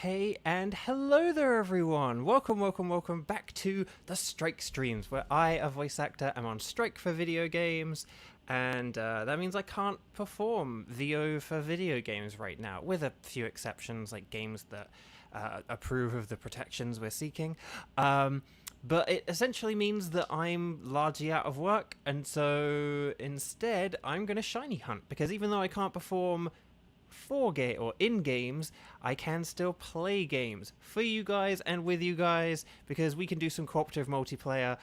Hey and hello there everyone! Welcome back to the Strike Streams, where I, a voice actor, am on strike for video games, and that means I can't perform VO for video games right now, with a few exceptions, like games that approve of the protections we're seeking. But it essentially means that I'm largely out of work, and so instead I'm going to shiny hunt, because even though I can't perform in games, I can still play games for you guys and with you guys, because we can do some cooperative multiplayer.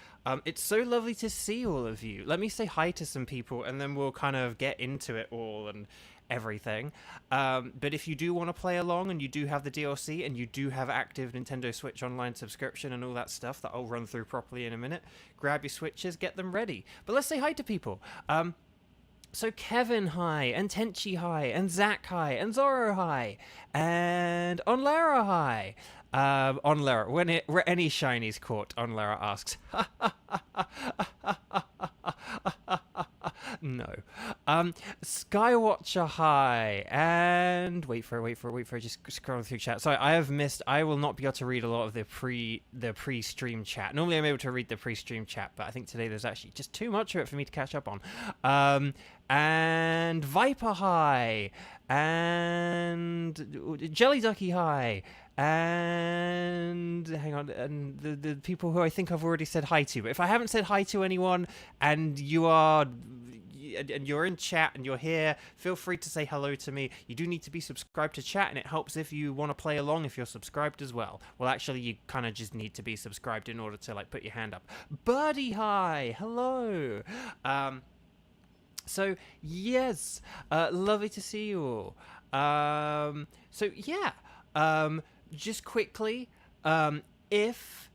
It's so lovely to see all of you. Let me say hi to some people and then we'll kind of get into it all and everything. But if you do want to play along and you do have the DLC and you do have active Nintendo Switch Online subscription and all that stuff that I'll run through properly in a minute, grab your Switches, get them ready. But let's say hi to people. So Kevin, hi, and Tenchi, hi, and Zach, hi, and Zoro, hi, and Onlara, hi. Onlara, when any shinies caught, Onlara asks. No. Skywatcher, hi, and wait for it, just scrolling through chat. Sorry, I will not be able to read a lot of the pre-stream chat. Normally I'm able to read the pre-stream chat, but I think today there's actually just too much of it for me to catch up on. And Viper, hi, and Jelly Ducky, hi, and hang on, and the people who I think I've already said hi to. But if I haven't said hi to anyone and you're in chat and you're here, feel free to say hello to me. You do need to be subscribed to chat, and it helps if you want to play along if you're subscribed as well. Well, actually, you kind of just need to be subscribed in order to like put your hand up. Birdie, hi, hello. So yes, lovely to see you all. So yeah, just quickly, if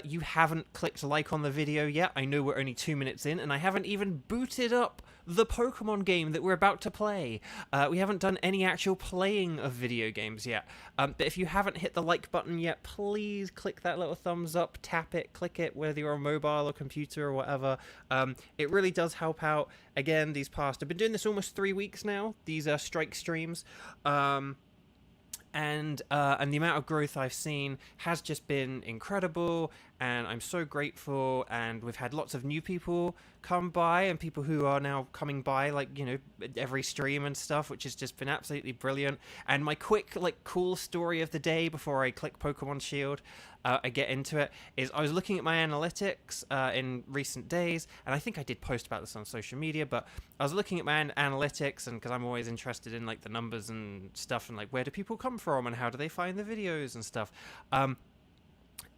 you haven't clicked like on the video yet, I know we're only 2 minutes in and I haven't even booted up the Pokemon game that we're about to play. We haven't done any actual playing of video games yet. But if you haven't hit the like button yet, please click that little thumbs up, tap it, click it, whether you're on mobile or computer or whatever. It really does help out. Again, I've been doing this almost 3 weeks now, these strike streams. And the amount of growth I've seen has just been incredible, and I'm so grateful. And we've had lots of new people come by, and people who are now coming by, like, you know, every stream and stuff, which has just been absolutely brilliant. And my quick, like, cool story of the day before I click Pokémon Shield, I get into it, is I was looking at my analytics in recent days, and I think I did post about this on social media, but I was looking at my analytics, and because I'm always interested in like the numbers and stuff, and like where do people come from and how do they find the videos and stuff.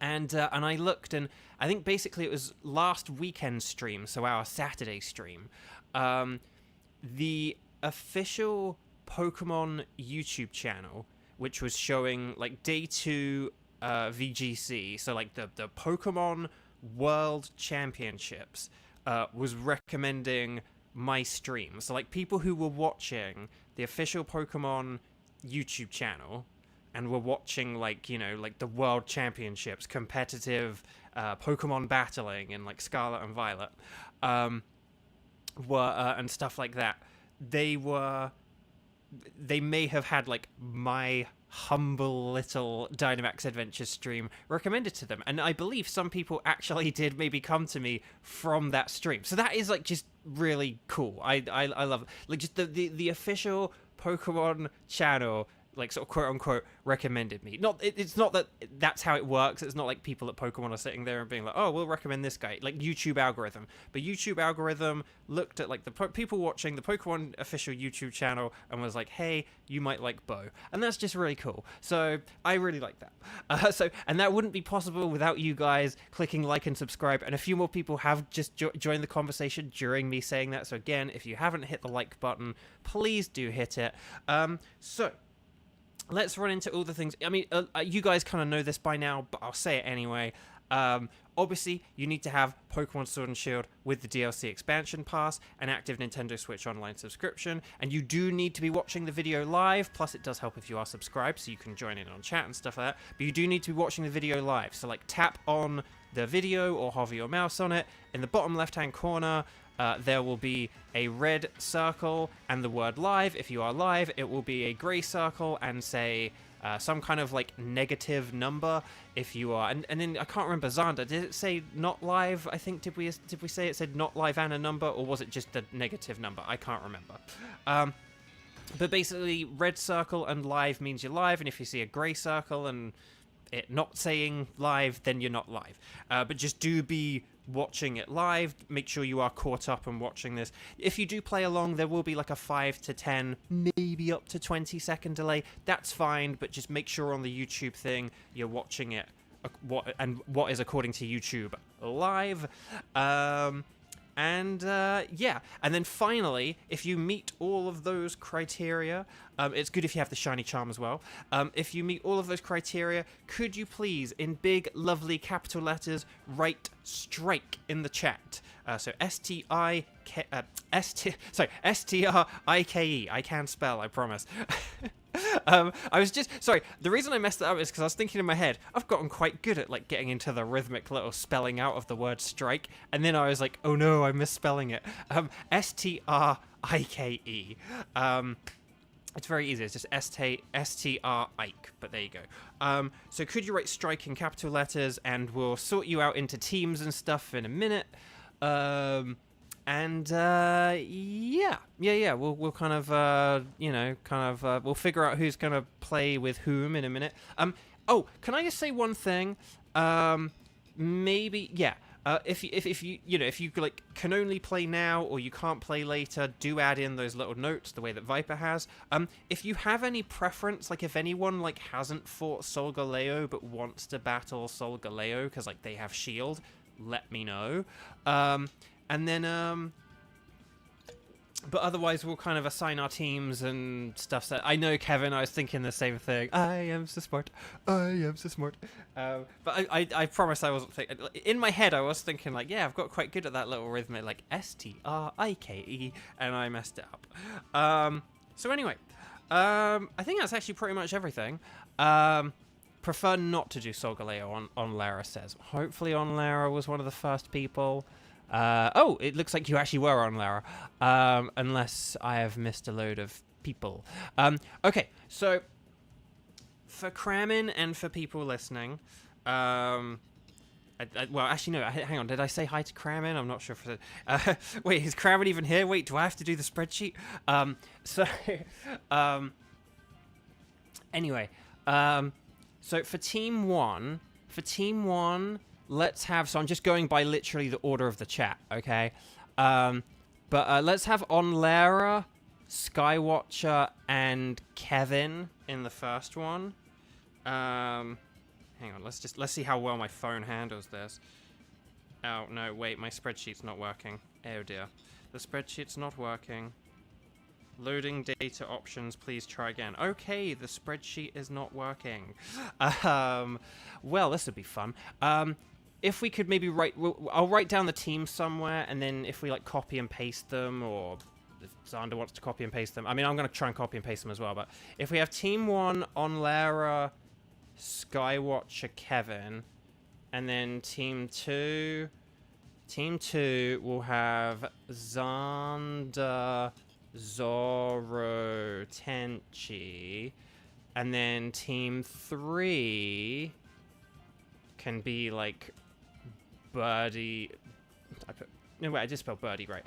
And I looked, and I think basically it was last weekend stream, so our Saturday stream, the official Pokemon YouTube channel, which was showing like day 2 VGC, so like the Pokemon World Championships, was recommending my stream. So like people who were watching the official Pokemon YouTube channel and were watching, like, you know, like the World Championships, competitive Pokemon battling in like Scarlet and Violet, were and stuff like that. They may have had like my humble little Dynamax Adventures stream recommended to them, and I believe some people actually did maybe come to me from that stream. So that is like just really cool. I love it. Like just the official Pokemon channel, like sort of quote unquote recommended me. It's not that that's how it works. It's not like people at Pokemon are sitting there and being like, oh, we'll recommend this guy, like YouTube algorithm. But YouTube algorithm looked at like the people watching the Pokemon official YouTube channel and was like, hey, you might like Bo, and that's just really cool. So I really like that. And that wouldn't be possible without you guys clicking like and subscribe. And a few more people have just joined the conversation during me saying that. So again, if you haven't hit the like button, please do hit it. So let's run into all the things. I mean, you guys kind of know this by now, but I'll say it anyway. Obviously, you need to have Pokémon Sword and Shield with the DLC expansion pass, an active Nintendo Switch Online subscription, and you do need to be watching the video live, plus it does help if you are subscribed, so you can join in on chat and stuff like that, but you do need to be watching the video live. So, like, tap on the video or hover your mouse on it. In the bottom left-hand corner, there will be a red circle and the word live. If you are live, it will be a grey circle and say some kind of like negative number if you are. And then I can't remember, Xander, did it say not live? I think did we say it said not live and a number, or was it just a negative number? I can't remember. But basically, red circle and live means you're live, and if you see a grey circle and it not saying live, then you're not live. But just do be watching it live. Make sure you are caught up and watching this. If you do play along, there will be like a 5 to 10, maybe up to 20-second delay. That's fine, but just make sure on the YouTube thing you're watching it what is according to YouTube live. Yeah, and then finally, if you meet all of those criteria, it's good if you have the shiny charm as well. If you meet all of those criteria, could you please, in big, lovely capital letters, write strike in the chat? So S-T-R-I-K-E. I can spell, I promise. I was just sorry. The reason I messed it up is because I was thinking in my head, I've gotten quite good at like getting into the rhythmic little spelling out of the word strike, and then I was like, oh no, I'm misspelling it. S-T-R-I-K-E. It's very easy. It's just S-T-R-Ike, but there you go. So could you write strike in capital letters, and we'll sort you out into teams and stuff in a minute. Yeah, we'll kind of we'll figure out who's gonna play with whom in a minute. Oh, can I just say one thing? Maybe if you like can only play now or you can't play later, do add in those little notes the way that Viper has. If you have any preference, like if anyone like hasn't fought Solgaleo but wants to battle Solgaleo because like they have shield, let me know. And then but otherwise we'll kind of assign our teams and stuff. So I know, Kevin, I was thinking the same thing. I am so smart. But I promise I wasn't thinking. In my head I was thinking like, yeah, I've got quite good at that little rhythmic like S-T-R-I-K-E, and I messed it up. So anyway, I think that's actually pretty much everything. Prefer not to do Solgaleo on Lara says. Hopefully on Lara was one of the first people. Oh, it looks like you actually were on Lara, unless I have missed a load of people. Okay, so for Kramin and for people listening, well, actually no, hang on, did I say hi to Kramin? I'm not sure if wait, is Kramin even here? Wait, do I have to do the spreadsheet? Anyway, so for team one, let's have, so I'm just going by literally the order of the chat, okay? But let's have Onlara, Skywatcher, and Kevin in the first one. Hang on, let's see how well my phone handles this. Oh, no, wait, my spreadsheet's not working. Oh dear. The spreadsheet's not working. Loading data options, please try again. Okay, the spreadsheet is not working. Well, this would be fun. If we could maybe I'll write down the teams somewhere, and then if we like copy and paste them, or if Xander wants to copy and paste them. I mean, I'm going to try and copy and paste them as well, but if we have team 1 on Lara, Skywatcher, Kevin, and then team 2 will have Xander, Zoro, Tenchi, and then team 3 can be like Birdie. No, wait, I just spelled Birdie right.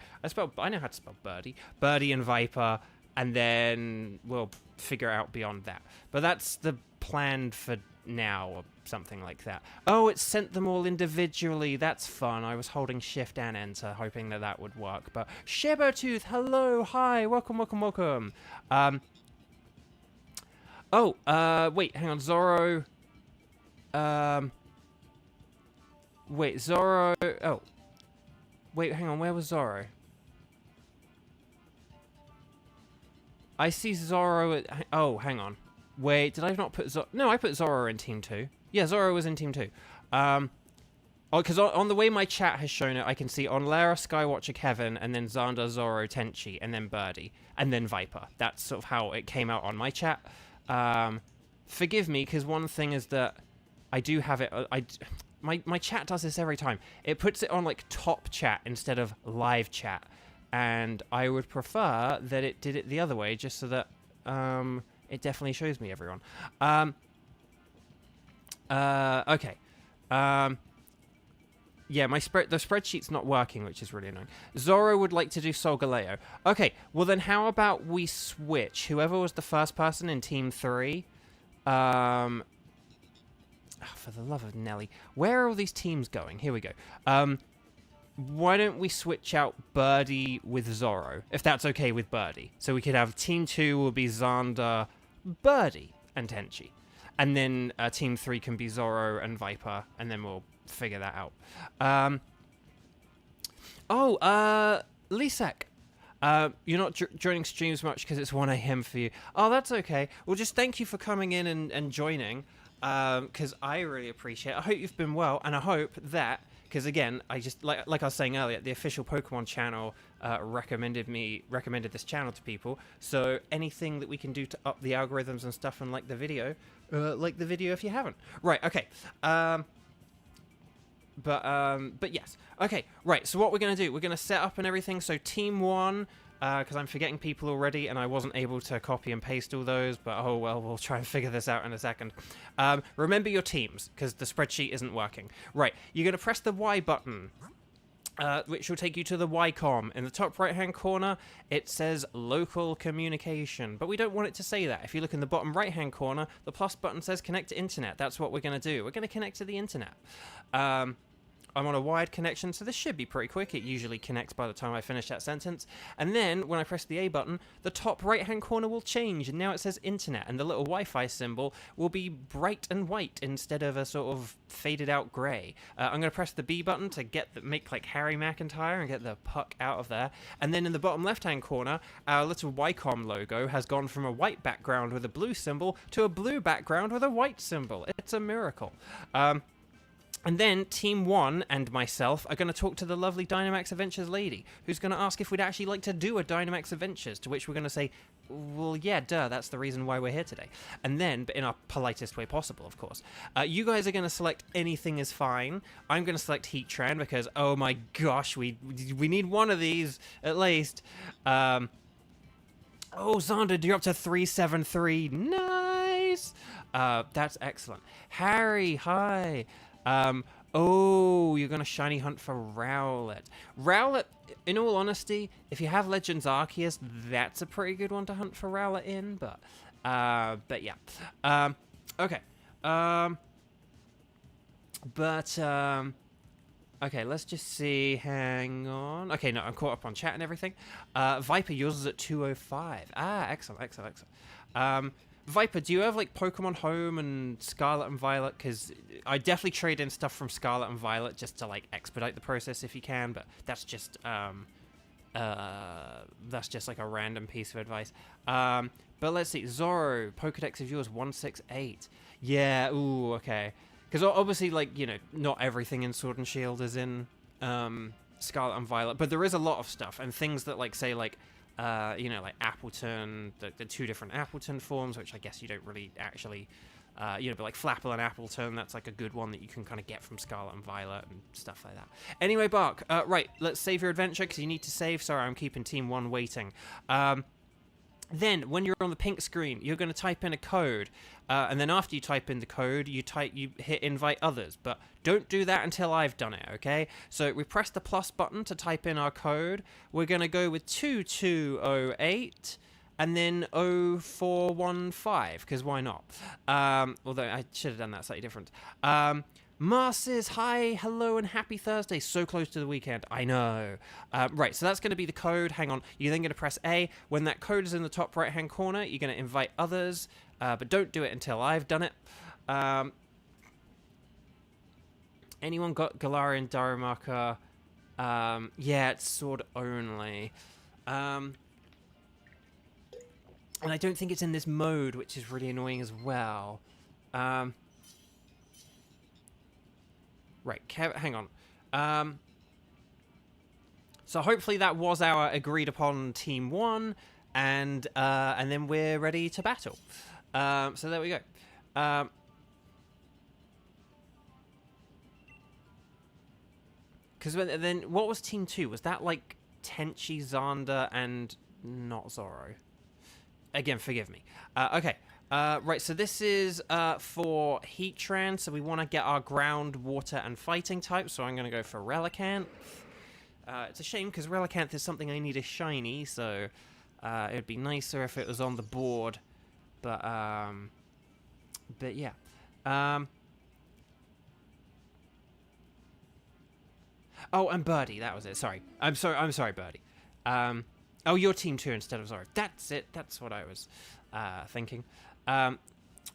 I know how to spell Birdie. Birdie and Viper, and then we'll figure out beyond that. But that's the plan for now, or something like that. Oh, it sent them all individually. That's fun. I was holding Shift and Enter, hoping that would work. But Shabertooth, hello, hi, welcome. Wait, hang on, Zoro. Wait, Zoro. Oh. Wait, hang on, where was Zoro? I see Zoro. Oh, hang on. Wait, did I not put Zoro? No, I put Zoro in Team 2. Yeah, Zoro was in Team 2. Because on the way my chat has shown it, I can see on Lara, Skywatcher, Kevin, and then Xander, Zoro, Tenchi, and then Birdie, and then Viper. That's sort of how it came out on my chat. Forgive me, because one thing is that I do have it... My chat does this every time. It puts it on like top chat instead of live chat, and I would prefer that it did it the other way, just so that It definitely shows me everyone. Okay. Yeah, the spreadsheet's not working, which is really annoying. Zoro would like to do Solgaleo. Okay, well then how about we switch? Whoever was the first person in Team 3. Oh, for the love of Nelly. Where are all these teams going? Here we go. Why don't we switch out Birdie with Zoro, if that's okay with Birdie? So we could have Team 2 will be Xander, Birdie, and Tenchi. And then Team 3 can be Zoro and Viper, and then we'll figure that out. Lisek. You're not joining streams much because it's 1 a.m. for you. Oh, that's okay. Well, just thank you for coming in and joining, because I really appreciate it. I hope you've been well, and I hope that, because again, I just, like I was saying earlier, the official Pokemon channel recommended this channel to people, so anything that we can do to up the algorithms and stuff and like the video if you haven't. Right, okay. But yes. Okay, right, so what we're going to do, we're going to set up and everything. So Team 1, because I'm forgetting people already, and I wasn't able to copy and paste all those, but oh well, we'll try and figure this out in a second. Remember your teams, because the spreadsheet isn't working. Right, you're going to press the Y button, which will take you to the YCOM. In the top right-hand corner, it says local communication, but we don't want it to say that. If you look in the bottom right-hand corner, the plus button says connect to internet. That's what we're going to do. We're going to connect to the internet. I'm on a wired connection, so this should be pretty quick. It usually connects by the time I finish that sentence. And then, when I press the A button, the top right-hand corner will change, and now it says internet, and the little Wi-Fi symbol will be bright and white instead of a sort of faded-out grey. I'm going to press the B button to make like Harry McIntyre and get the puck out of there. And then in the bottom left-hand corner, our little YCOM logo has gone from a white background with a blue symbol to a blue background with a white symbol. It's a miracle. And then Team 1 and myself are going to talk to the lovely Dynamax Adventures lady, who's going to ask if we'd actually like to do a Dynamax Adventures, to which we're going to say, well, yeah, duh, that's the reason why we're here today. And then, but in our politest way possible, of course, you guys are going to select anything is fine. I'm going to select Heatran because, oh my gosh, we need one of these, at least. Oh, Xander, you're up to 373. Nice! That's excellent. Harry, hi. Oh, you're going to shiny hunt for Rowlet. Rowlet, in all honesty, if you have Legends Arceus, that's a pretty good one to hunt for Rowlet in, but yeah. Okay. Okay, let's just see. Hang on. Okay, no, I'm caught up on chat and everything. Viper, yours is at 205. Ah, excellent, excellent, excellent. Viper, do you have, like, Pokemon Home and Scarlet and Violet? Because I definitely trade in stuff from Scarlet and Violet just to, like, expedite the process if you can, but that's just, like, a random piece of advice. But let's see. Zoro, Pokedex of yours, 168. Yeah, ooh, okay. Because obviously, like, you know, not everything in Sword and Shield is in Scarlet and Violet, but there is a lot of stuff, and things that, like, say, like, you know, like Appleton, the two different Appleton forms, which I guess you don't really actually, you know, but like Flapple and Appleton, that's like a good one that you can kind of get from Scarlet and Violet and stuff like that. Anyway, Bark, right, let's save your adventure because you need to save. Sorry, I'm keeping Team 1 waiting. Then, when you're on the pink screen, you're going to type in a code, and then after you type in the code, you hit invite others, but don't do that until I've done it, okay? So we press the plus button to type in our code. We're going to go with 2208, and then 0415, because why not? Although I should have done that slightly different. Marcis, hi, hello, and happy Thursday. So close to the weekend. I know. Right, so that's going to be the code. Hang on. You're then going to press A. When that code is in the top right-hand corner, you're going to invite others, but don't do it until I've done it. Anyone got Galarian Darumaka? Yeah, it's sword only. And I don't think it's in this mode, which is really annoying as well. Right, hang on. So hopefully that was our agreed upon Team 1, and then we're ready to battle. So there we go. Because then what was Team 2? Was that like Tenchi, Xander, and not Zoro? Again, forgive me. Okay. Right, so this is for Heatran, so we want to get our ground, water, and fighting type, so I'm going to go for Relicanth. It's a shame, because Relicanth is something I need a shiny, so it would be nicer if it was on the board, but yeah. Oh, and Birdie, that was it, sorry. I'm sorry, Birdie. Oh, you're Team 2 instead of Zora. That's it, that's what I was thinking.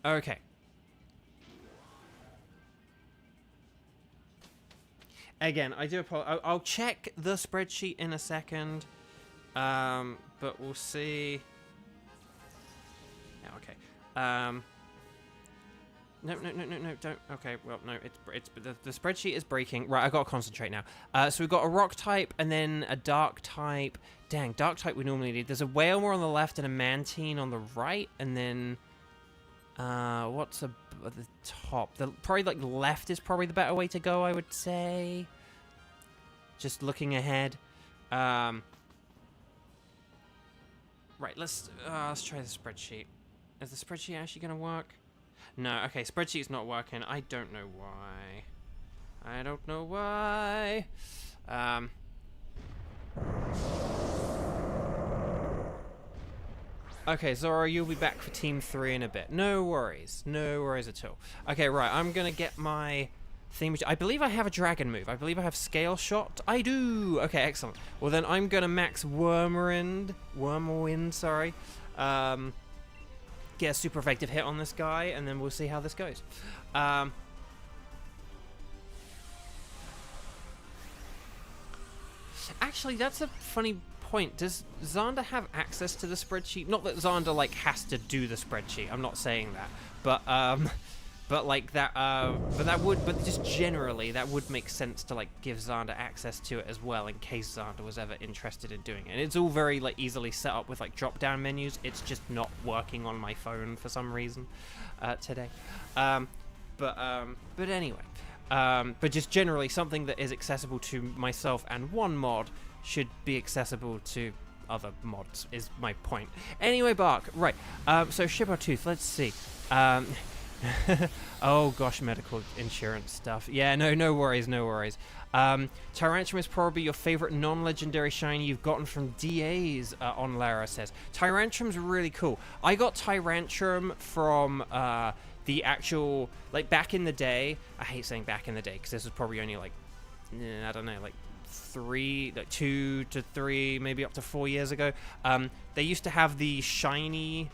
Okay. Again, I do apologize. I'll check the spreadsheet in a second, but we'll see. Yeah, okay. No, don't. Okay, well, no, it's the spreadsheet is breaking. Right, I gotta concentrate now. So we've got a rock type and then a dark type. Dang, dark type we normally need. There's a Wailmer on the left and a Mantine on the right, and then what's at the top? Probably like left is probably the better way to go, I would say. Just looking ahead. Right, let's try the spreadsheet. Is the spreadsheet actually gonna work? No, okay, spreadsheet's not working. I don't know why. I don't know why. Okay, Zora, you'll be back for Team 3 in a bit. No worries. No worries at all. Okay, right, I'm gonna get my theme. I believe I have a dragon move. I believe I have Scale Shot. I do! Okay, excellent. Well, then I'm gonna max Wormwind, sorry. Get a super effective hit on this guy, and then we'll see how this goes. Actually, that's a funny point. Does Xander have access to the spreadsheet? Not that Xander like has to do the spreadsheet. I'm not saying that, but like that. But just generally, that would make sense to like give Xander access to it as well, in case Xander was ever interested in doing it. And it's all very like easily set up with like drop-down menus. It's just not working on my phone for some reason today. But anyway. But just generally, something that is accessible to myself and one mod should be accessible to other mods, is my point. Anyway, Bark, right. So Shibartooth, let's see. Oh gosh, medical insurance stuff. Yeah, no worries. Tyrantrum is probably your favorite non-legendary shiny you've gotten from DAs, on Lara says. Tyrantrum's really cool. I got Tyrantrum from, the actual, like, back in the day. I hate saying back in the day, because this was probably only, like, I don't know, like, 2 to 3, maybe up to 4 years ago. They used to have the shiny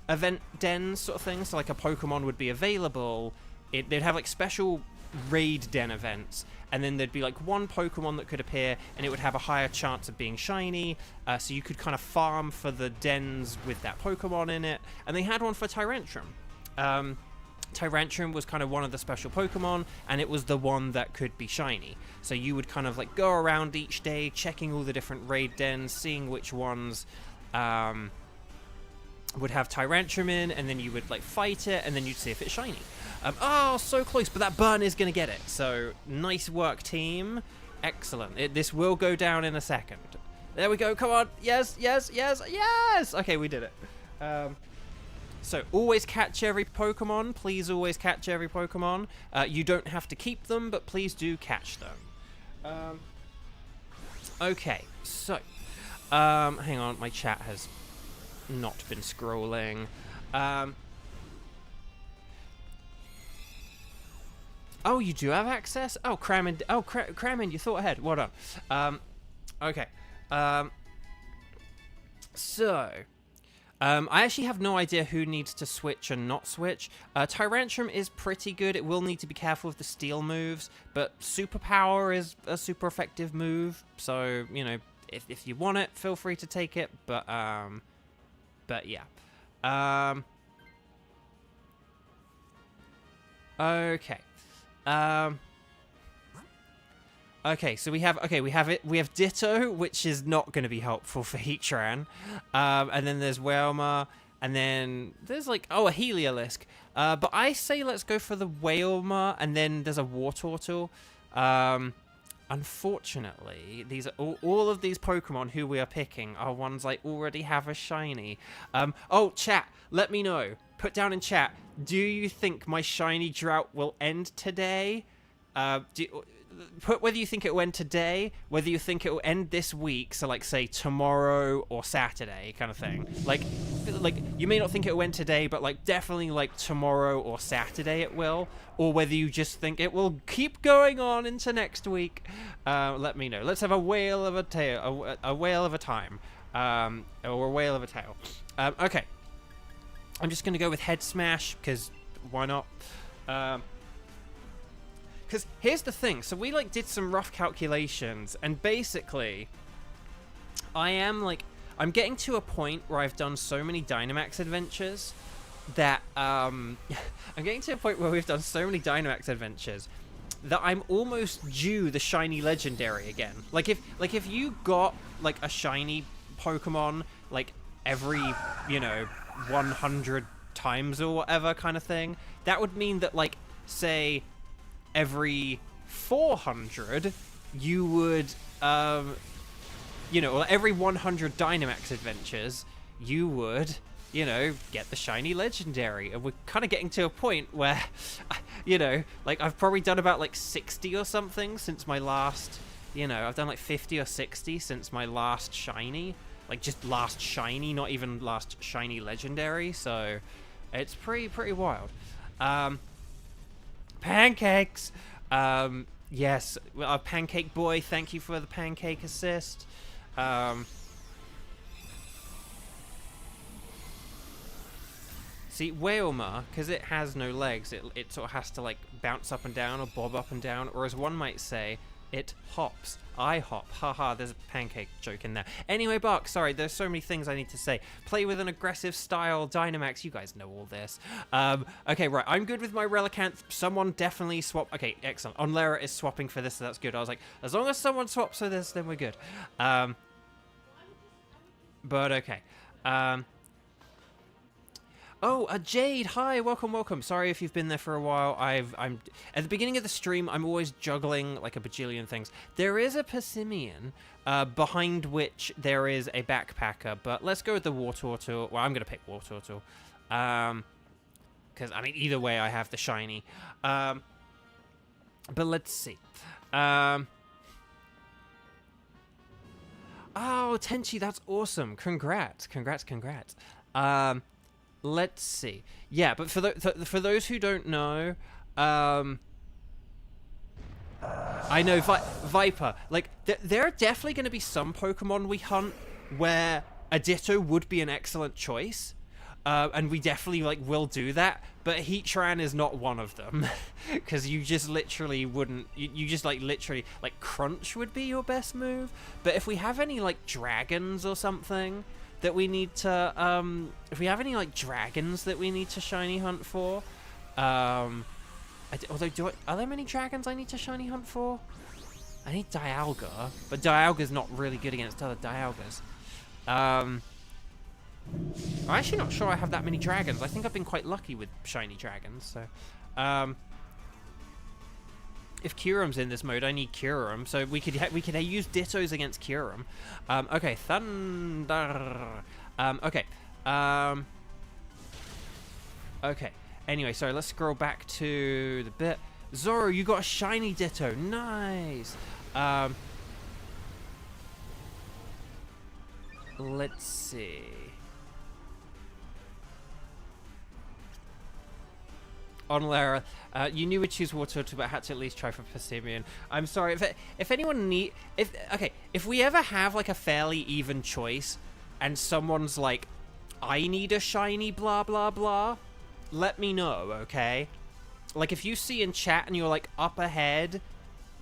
event dens sort of thing, so like a Pokemon would be available. They'd have like special raid den events, and then there'd be like one Pokemon that could appear, and it would have a higher chance of being shiny, so you could kind of farm for the dens with that Pokemon in it. And they had one for Tyrantrum. Tyrantrum was kind of one of the special Pokemon, and it was the one that could be shiny. So you would kind of like go around each day, checking all the different raid dens, seeing which ones would have Tyrantrum in, and then you would like fight it, and then you'd see if it's shiny. Oh, so close, but that burn is going to get it. So nice work, team. Excellent. This will go down in a second. There we go. Come on. Yes. Okay, we did it. So always catch every Pokemon. Please always catch every Pokemon. You don't have to keep them, but please do catch them. Okay, so hang on, my chat has not been scrolling. Oh, you do have access? Oh, Crammond. Oh, Crammond, you thought ahead. Well done. Okay. So, I actually have no idea who needs to switch and not switch. Tyrantrum is pretty good. It will need to be careful with the steel moves, but Superpower is a super effective move. So, you know, if you want it, feel free to take it. But yeah. Okay. Okay, so we have Ditto, which is not going to be helpful for Heatran. And then there's Wailmer, and then there's like, a Heliolisk. But I say let's go for the Wailmer, and then there's a Wartortle. unfortunately, these are all of these Pokemon who we are picking are ones I already have a shiny. Oh, chat, let me know. Put down in chat, do you think my shiny drought will end today? Put whether you think it will end today, whether you think it will end this week, so like say tomorrow or Saturday kind of thing. Like you may not think it will end today, but like definitely like tomorrow or Saturday it will, or whether you just think it will keep going on into next week. Let me know. Let's have a whale of a tail, a whale of a time, or a whale of a tail. Okay, I'm just gonna go with head smash because why not? Because here's the thing, so we like did some rough calculations, and basically I'm getting to a point where I've done so many Dynamax adventures that I'm getting to a point where we've done so many Dynamax adventures that I'm almost due the shiny legendary again. Like if you got like a shiny Pokemon like every 100 times or whatever kind of thing, that would mean that like say every 400 you would or every 100 Dynamax adventures you would get the shiny legendary. And we're kind of getting to a point where like I've probably done about like 60 or something since my last I've done like 50 or 60 since my last shiny, like just last shiny, not even last shiny legendary. So it's pretty wild. Pancakes! Yes, Pancake Boy, thank you for the pancake assist. See, Wailmer, because it has no legs, it sort of has to, like, bounce up and down or bob up and down, or as one might say, it hops. I hop. Haha, there's a pancake joke in there. Anyway, Bark, sorry, there's so many things I need to say. Play with an aggressive style Dynamax. You guys know all this. Okay, right, I'm good with my Relicanth. Someone definitely swap. Okay, excellent. Onlera is swapping for this, so that's good. I was like, as long as someone swaps for this, then we're good. But okay. Oh, Jade, hi, welcome. Sorry if you've been there for a while. I'm at the beginning of the stream, I'm always juggling like a bajillion things. There is a Persimmon, behind which there is a backpacker, but let's go with the Wartortle. Well, I'm gonna pick Wartortle, because I mean either way I have the shiny. But let's see. Oh, Tenchi, that's awesome. Congrats. Let's see. Yeah, but for those who don't know, I know Viper. Like, there are definitely going to be some Pokemon we hunt where a Ditto would be an excellent choice, and we definitely like will do that. But Heatran is not one of them, because you just literally wouldn't. You just like literally like Crunch would be your best move. But if we have any like dragons or something that we need to, if we have any like dragons that we need to shiny hunt for, although are there many dragons I need to shiny hunt for? I need Dialga, but Dialga's not really good against other Dialgas. I'm actually not sure I have that many dragons. I think I've been quite lucky with shiny dragons. So, if Kyurem's in this mode, I need Kyurem, so we could use Dittos against Kyurem. Okay, Thunder. Okay. Okay. Anyway, sorry. Let's scroll back to the bit. Zoro, you got a shiny Ditto. Nice. Let's see. Onlera, you knew we'd choose Wartortle, but had to at least try for Persimmon. I'm sorry, if anyone if we ever have like a fairly even choice, and someone's like, I need a shiny blah blah blah, let me know, okay? Like if you see in chat and you're like up ahead,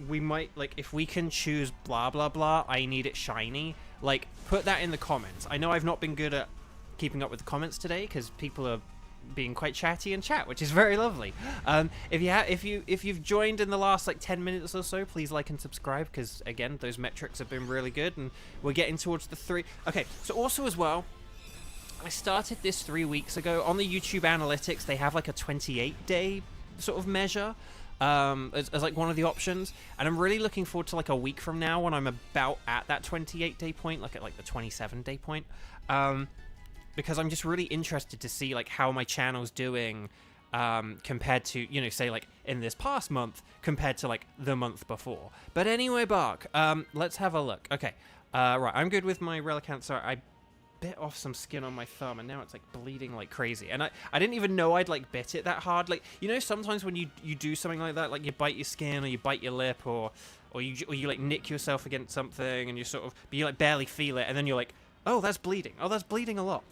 we might like if we can choose blah blah blah, I need it shiny. Like put that in the comments. I know I've not been good at keeping up with the comments today because people are being quite chatty in chat, which is very lovely. If you've joined in the last like 10 minutes or so, please like and subscribe, because again those metrics have been really good and we're getting towards the 3. Okay, so also as well, I started this 3 weeks ago on the YouTube analytics. They have like a 28-day sort of measure, as like one of the options, and I'm really looking forward to like a week from now when I'm about at that 28-day point, like at like the 27-day point, because I'm just really interested to see like how my channel's doing compared to, you know, say like in this past month compared to like the month before. But anyway, Bark, let's have a look. Okay, right, I'm good with my Relicanth. Sorry, I bit off some skin on my thumb and now it's like bleeding like crazy, and I didn't even know I'd like bit it that hard. Like, you know, sometimes when you do something like that, like you bite your skin or you bite your lip or you like nick yourself against something and you sort of, but you like barely feel it, and then you're like, oh, that's bleeding. Oh, that's bleeding a lot.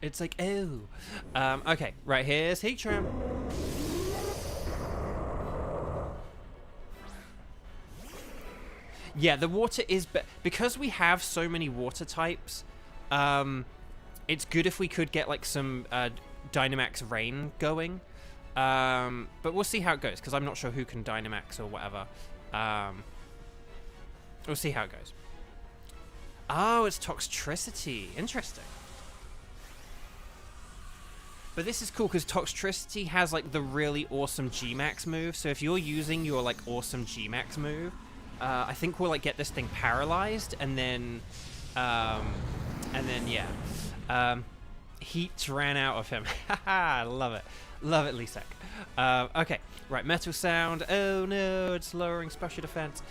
It's like, oh. Okay, right, here's Heatran. Yeah, the water is... because we have so many water types, it's good if we could get, like, some Dynamax Rain going. But we'll see how it goes, because I'm not sure who can Dynamax or whatever. We'll see how it goes. Oh, it's Toxtricity. Interesting. But this is cool, because Toxtricity has, like, the really awesome G-Max move. So if you're using your, like, awesome G-Max move... I think we'll like get this thing paralyzed, and then yeah, heat ran out of him. Haha, love it, Lisek. Okay, right, Metal Sound. Oh no, it's lowering special defense.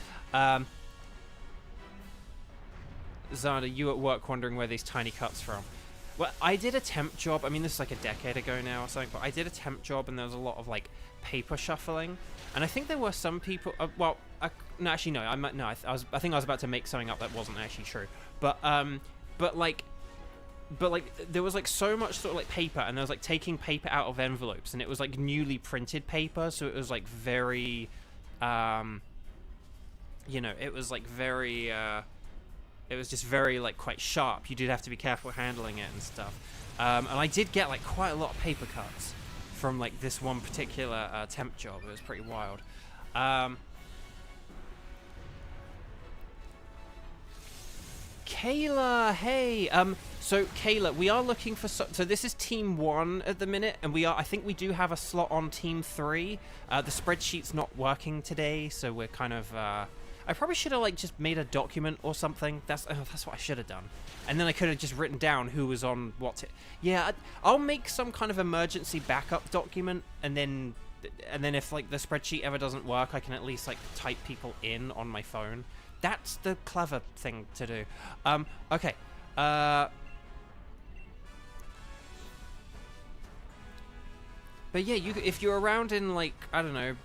Zana, you at work wondering where these tiny cuts from? Well, I did a temp job. I mean, this is like a decade ago now or something, but I did a temp job, and there was a lot of like paper shuffling, and I think there were some people. Well, no, actually, no. I think I was about to make something up that wasn't actually true. But like there was like so much sort of like paper, and there was like taking paper out of envelopes, and it was like newly printed paper, so it was like very, you know, it was like very. It was just very, like, quite sharp. You did have to be careful handling it and stuff. And I did get, like, quite a lot of paper cuts from, like, this one particular temp job. It was pretty wild. Kayla, hey! So, Kayla, we are looking for... So this is Team 1 at the minute, and I think we do have a slot on Team 3. The spreadsheet's not working today, so we're kind of... I probably should have like just made a document or something. That's what I should have done, and then I could have just written down who was on what. Yeah, I'll make some kind of emergency backup document, and then if like the spreadsheet ever doesn't work, I can at least like type people in on my phone. That's the clever thing to do. Okay. But yeah, if you're around in like, I don't know,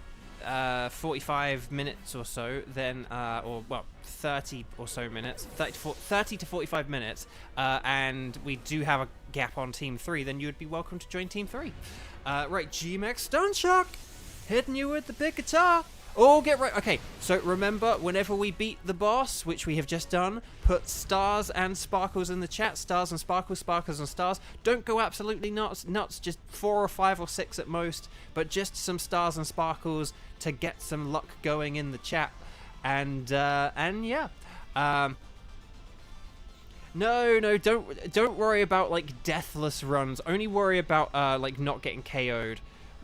45 minutes or so, then or well 30 or so minutes, 30 to 45 minutes, and we do have a gap on Team 3, then you'd be welcome to join Team 3. Right, G-Max Stone Shock hitting you with the big guitar. Oh, get right. Okay, so remember, whenever we beat the boss, which we have just done, put stars and sparkles in the chat. Stars and sparkles, sparkles and stars. Don't go absolutely nuts, just 4 or 5 or 6 at most, but just some stars and sparkles to get some luck going in the chat. And yeah. No, don't worry about like deathless runs. Only worry about like not getting KO'd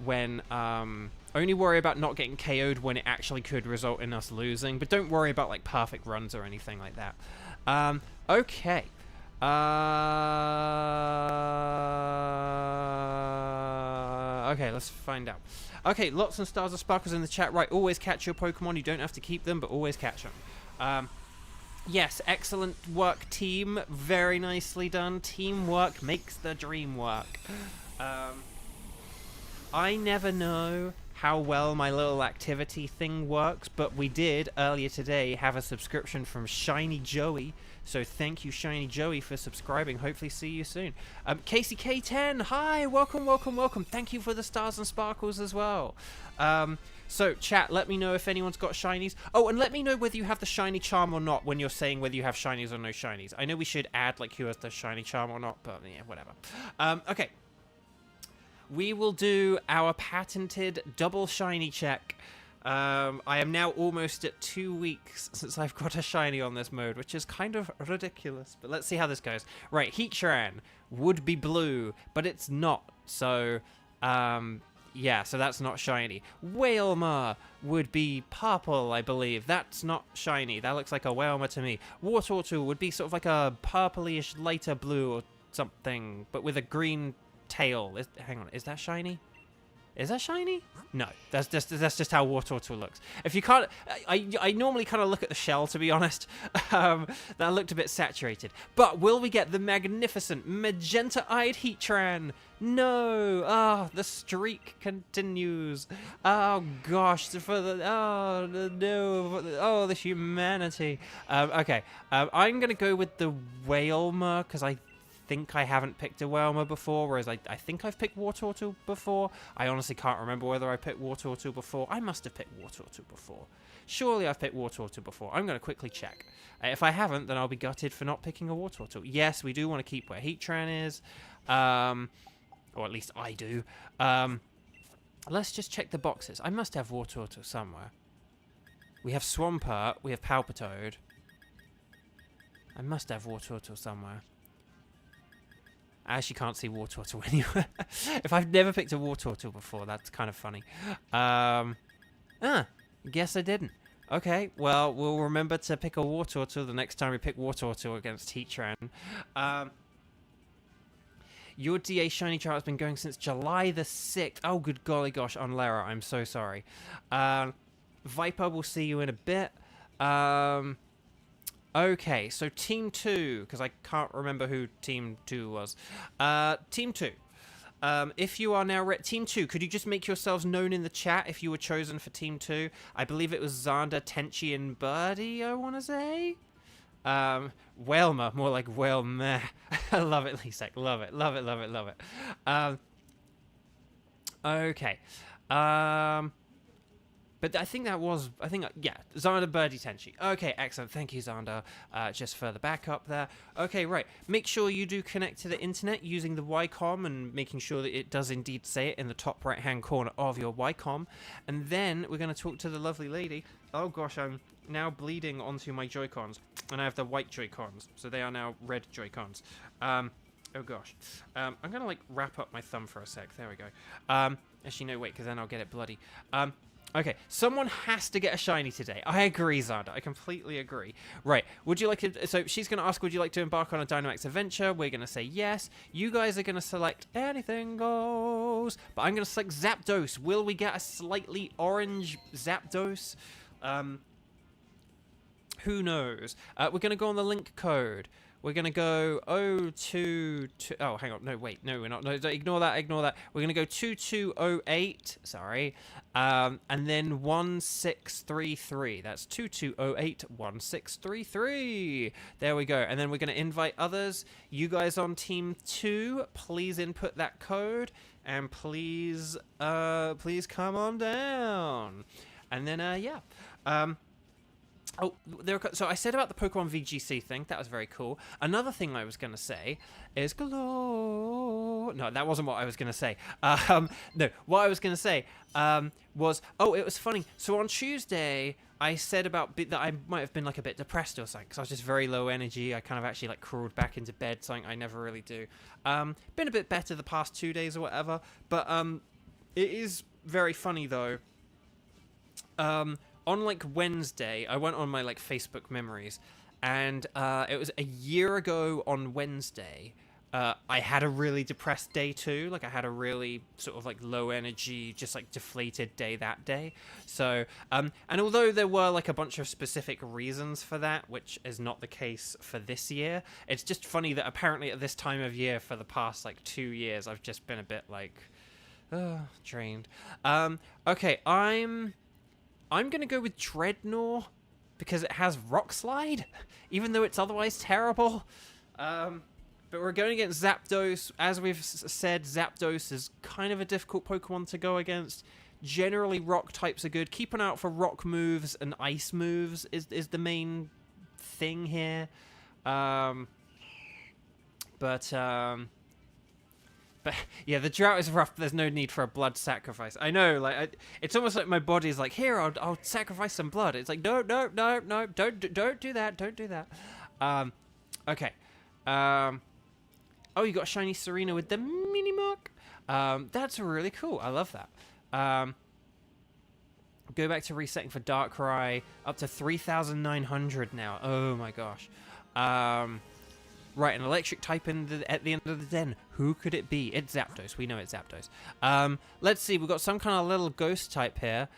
when only worry about not getting KO'd when it actually could result in us losing, but don't worry about like perfect runs or anything like that. Okay. Okay, let's find out. Okay, lots of stars and sparkles in the chat. Right, always catch your Pokemon. You don't have to keep them, but always catch them. Yes, excellent work, team. Very nicely done. Teamwork makes the dream work. I never know how well my little activity thing works, but we did earlier today have a subscription from Shiny Joey, so thank you Shiny Joey for subscribing. Hopefully see you soon. Casey K10, hi, welcome. Thank you for the stars and sparkles as well. So chat, let me know if anyone's got shinies. Oh, and let me know whether you have the shiny charm or not when you're saying whether you have shinies or no shinies. I know we should add like who has the shiny charm or not, but yeah, whatever. Okay. We will do our patented double shiny check. I am now almost at 2 weeks since I've got a shiny on this mode, which is kind of ridiculous, but let's see how this goes. Right, Heatran would be blue, but it's not, so Yeah, so that's not shiny. Whalmer would be purple, I believe. That's not shiny. That looks like a Whalmer to me. Wartortle would be sort of like a purplish lighter blue or something, but with a green tail. Hang on, is that shiny? Is that shiny? No, that's just how Wartortle looks. If you can't, I normally kind of look at the shell, to be honest. That looked a bit saturated. But will we get the magnificent magenta-eyed Heatran? No. Ah, the streak continues. Oh gosh, oh no, oh the humanity. Okay, I'm gonna go with the Whalmer because I think I haven't picked a Whalmer before, whereas I think I've picked Wartortle before. I honestly can't remember whether I picked Wartortle before. I must have picked Wartortle before. Surely I've picked Wartortle before. I'm going to quickly check. If I haven't, then I'll be gutted for not picking a Wartortle. Yes, we do want to keep where Heatran is. Or at least I do. Let's just check the boxes. I must have Wartortle somewhere. We have Swampert. We have Palpitoad. I must have Wartortle somewhere. I actually can't see Wartortle anywhere. If I've never picked a Wartortle before, that's kind of funny. Guess I didn't. Okay, well, we'll remember to pick a Wartortle the next time we pick Wartortle against Heatran. Your DA Shiny Chart has been going since July the 6th. Oh, good golly gosh, on Lara, I'm so sorry. Viper, we'll see you in a bit. Okay, so Team 2, because I can't remember who Team 2 was. Team 2. If you are now Team 2, could you just make yourselves known in the chat if you were chosen for Team 2? I believe it was Xander, Tenchi, and Birdie, I want to say? Whalmer, more like Whalmer. I love it, Lisek. Love it, love it, love it, love it. Okay. But I think yeah, Xander, Birdie, Tenchi. Okay, excellent. Thank you, Xander, just for the backup there. Okay, right. Make sure you do connect to the internet using the Ycom and making sure that it does indeed say it in the top right-hand corner of your Ycom. And then we're going to talk to the lovely lady. Oh, gosh, I'm now bleeding onto my Joy-Cons. And I have the white Joy-Cons, so they are now red Joy-Cons. Oh, gosh. I'm going to, like, wrap up my thumb for a sec. There we go. Actually, no, wait, because then I'll get it bloody. Okay, someone has to get a shiny today. I agree, Xander. I completely agree. Right, would you like to... So she's going to ask, would you like to embark on a Dynamax adventure? We're going to say yes. You guys are going to select anything goes. But I'm going to select Zapdos. Will we get a slightly orange Zapdos? Who knows? We're going to go on the link code. We're going to go 022... Oh, hang on. No, wait. No, we're not. No, ignore that. Ignore that. We're going to go 2208. Sorry. And then 1633. That's 2208 1633. There we go. And then we're going to invite others. You guys on Team 2, please input that code. And please come on down. And then, yeah. Oh, so I said about the Pokemon VGC thing. That was very cool. Another thing I was going to say is... No, that wasn't what I was going to say. No, what I was going to say was... Oh, it was funny. So on Tuesday, I said about that I might have been like a bit depressed or something because I was just very low energy. I kind of actually like crawled back into bed, something I never really do. Been a bit better the past 2 days or whatever. But it is very funny, though. On, like, Wednesday, I went on my, like, Facebook memories, and it was a year ago on Wednesday, I had a really depressed day, too. Like, I had a really sort of, like, low energy, just, like, deflated day that day. So, and although there were, like, a bunch of specific reasons for that, which is not the case for this year, it's just funny that apparently at this time of year for the past, like, 2 years, I've just been a bit, like, drained. Okay, I'm going to go with Dreadnought because it has Rock Slide, even though it's otherwise terrible. But we're going against Zapdos. As we've said, Zapdos is kind of a difficult Pokemon to go against. Generally, Rock types are good. Keep an eye out for Rock moves and Ice moves is the main thing here. But yeah, the drought is rough. There's no need for a blood sacrifice. I know, like it's almost like my body's like, here, I'll sacrifice some blood. It's like, no, don't do that, don't do that. Okay. Oh, you got a shiny Serena with the mini mark. That's really cool. I love that. Go back to resetting for Darkrai, up to 3,900 now. Oh my gosh. Right, an electric type at the end of the den. Who could it be? It's Zapdos. We know it's Zapdos. Let's see. We've got some kind of little ghost type here,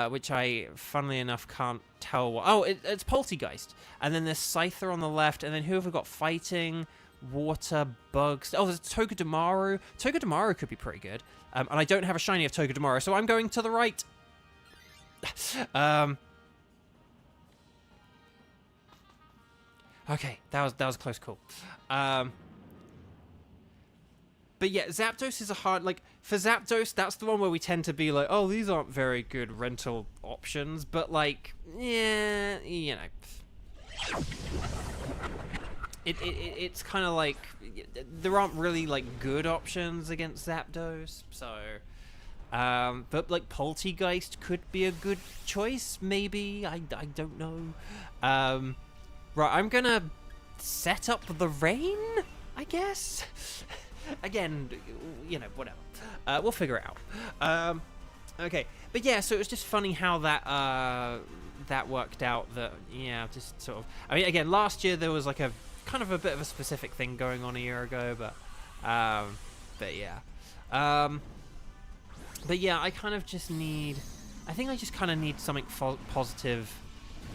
which I, funnily enough, can't tell what. Oh, it's Poltegeist. And then there's Scyther on the left. And then who have we got fighting? Water, bugs. Oh, there's Togedemaru. Togedemaru could be pretty good. And I don't have a shiny of Togedemaru, so I'm going to the right. Okay, that was a close call. But yeah, Zapdos is a hard, like, for Zapdos, that's the one where we tend to be like, oh, these aren't very good rental options, but like, yeah, you know. It's kind of like, there aren't really, like, good options against Zapdos, so, but, like, Poltegeist could be a good choice, maybe, I don't know. Right, I'm gonna set up the rain, I guess? Again, you know, whatever. We'll figure it out. Okay, but yeah, so it was just funny how that worked out, that, yeah, just sort of... I mean, again, last year there was, like, a kind of a bit of a specific thing going on a year ago, but yeah. But yeah, I kind of just need... I think I just kind of need something positive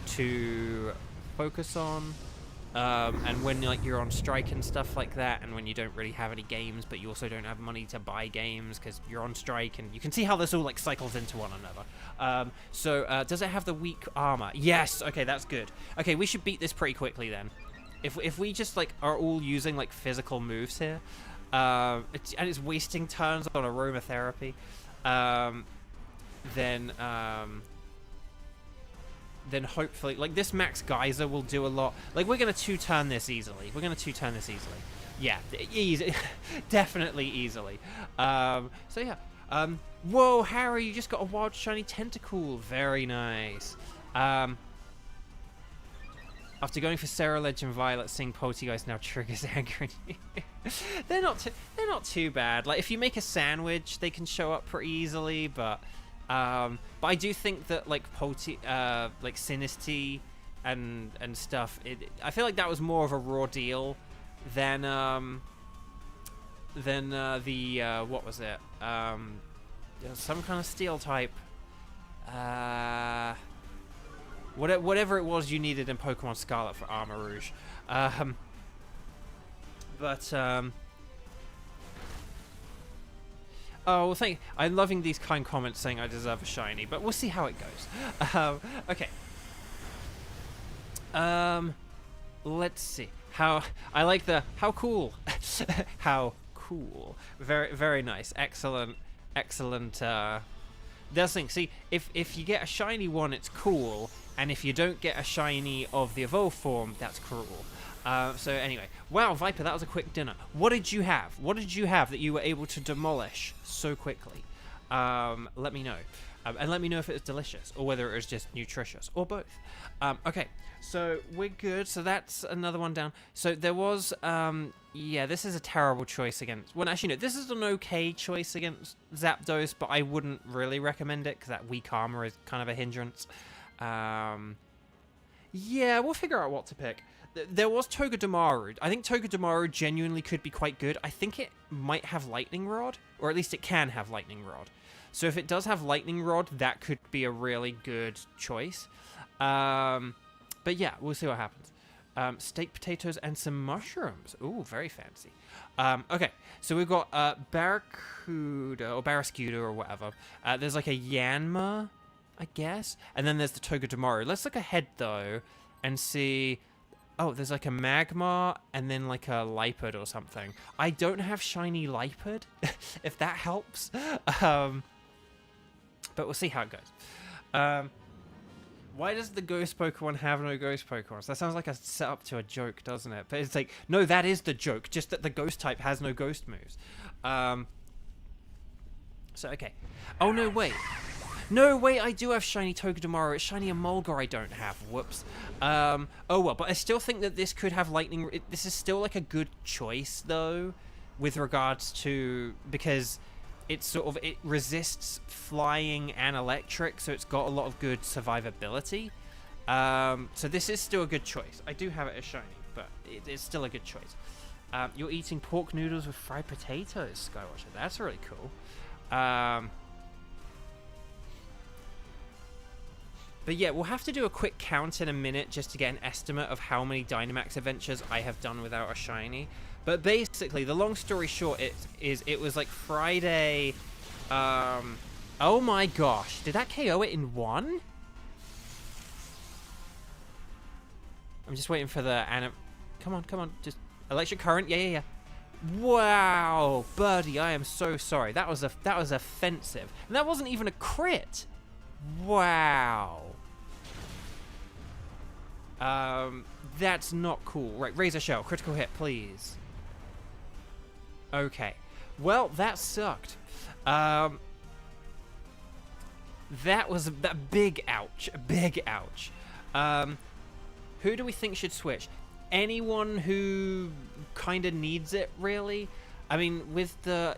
to focus on, and when like you're on strike and stuff like that, and when you don't really have any games, but you also don't have money to buy games because you're on strike, and you can see how this all like cycles into one another. So does it have the weak armor? Yes. Okay, that's good. Okay, we should beat this pretty quickly then. If we just like are all using like physical moves here, and it's wasting turns on aromatherapy, then hopefully, like, this Max Geyser will do a lot. Like, we're going to two-turn this easily. Yeah, easy. Definitely easily. So, yeah. Whoa, Harry, you just got a wild shiny Tentacool. Very nice. After going for Sarah Legend Violet, seeing Poltegeist now triggers anger in you. They're not too bad. Like, if you make a sandwich, they can show up pretty easily, but I do think that like like Sinistea and stuff, I feel like that was more of a raw deal than the what was it? Some kind of steel type. Whatever it was you needed in Pokemon Scarlet for Armor Rouge. Oh, well, I'm loving these kind comments saying I deserve a shiny, but we'll see how it goes. Okay. Let's see. How cool. How cool. Very, very nice. Excellent. That's the thing. See, if you get a shiny one, it's cool, and if you don't get a shiny of the evolved form, that's cruel. So anyway, wow, Viper, that was a quick dinner. What did you have? What did you have that you were able to demolish so quickly? Let me know. And let me know if it was delicious, or whether it was just nutritious, or both. Okay, so we're good. So that's another one down. So there was, yeah, this is a terrible choice against... Well, actually, no, this is an okay choice against Zapdos, but I wouldn't really recommend it, because that weak armor is kind of a hindrance. Yeah, we'll figure out what to pick. There was Togedemaru. I think Togedemaru genuinely could be quite good. I think it might have Lightning Rod, or at least it can have Lightning Rod. So if it does have Lightning Rod, that could be a really good choice. But yeah, we'll see what happens. Steak potatoes and some mushrooms. Ooh, very fancy. Okay, so we've got Barracuda, or Barrascuda, or whatever. There's like a Yanma, I guess. And then there's the Togedemaru. Let's look ahead, though, and see... Oh, there's like a Magmar and then like a Lipard or something. I don't have shiny Lipard, if that helps. But we'll see how it goes. Why does the ghost Pokemon have no ghost Pokemon? That sounds like a setup to a joke, doesn't it? But it's like, no, that is the joke, just that the ghost type has no ghost moves. So, okay. Oh, no, wait. No, wait, I do have shiny Togedemaru. It's shiny Emolga I don't have. Whoops. Oh, well, but I still think that this could have lightning... This is still, like, a good choice, though. with regards to, because it's sort of, it resists flying and electric, so it's got a lot of good survivability. So this is still a good choice. I do have it as shiny, but it's still a good choice. You're eating pork noodles with fried potatoes, Skywatcher. That's really cool. But yeah, we'll have to do a quick count in a minute just to get an estimate of how many Dynamax Adventures I have done without a shiny. But basically, the long story short it was like Friday. Oh my gosh, did that KO it in one? I'm just waiting for the Come on, just electric current. Yeah. Wow, birdie, I am so sorry. That was offensive, and that wasn't even a crit. Wow. That's not cool. Right, Razor Shell, critical hit, please. Okay. Well, that sucked. That was a big ouch. Big ouch. Who do we think should switch? Anyone who kind of needs it, really? I mean, with the...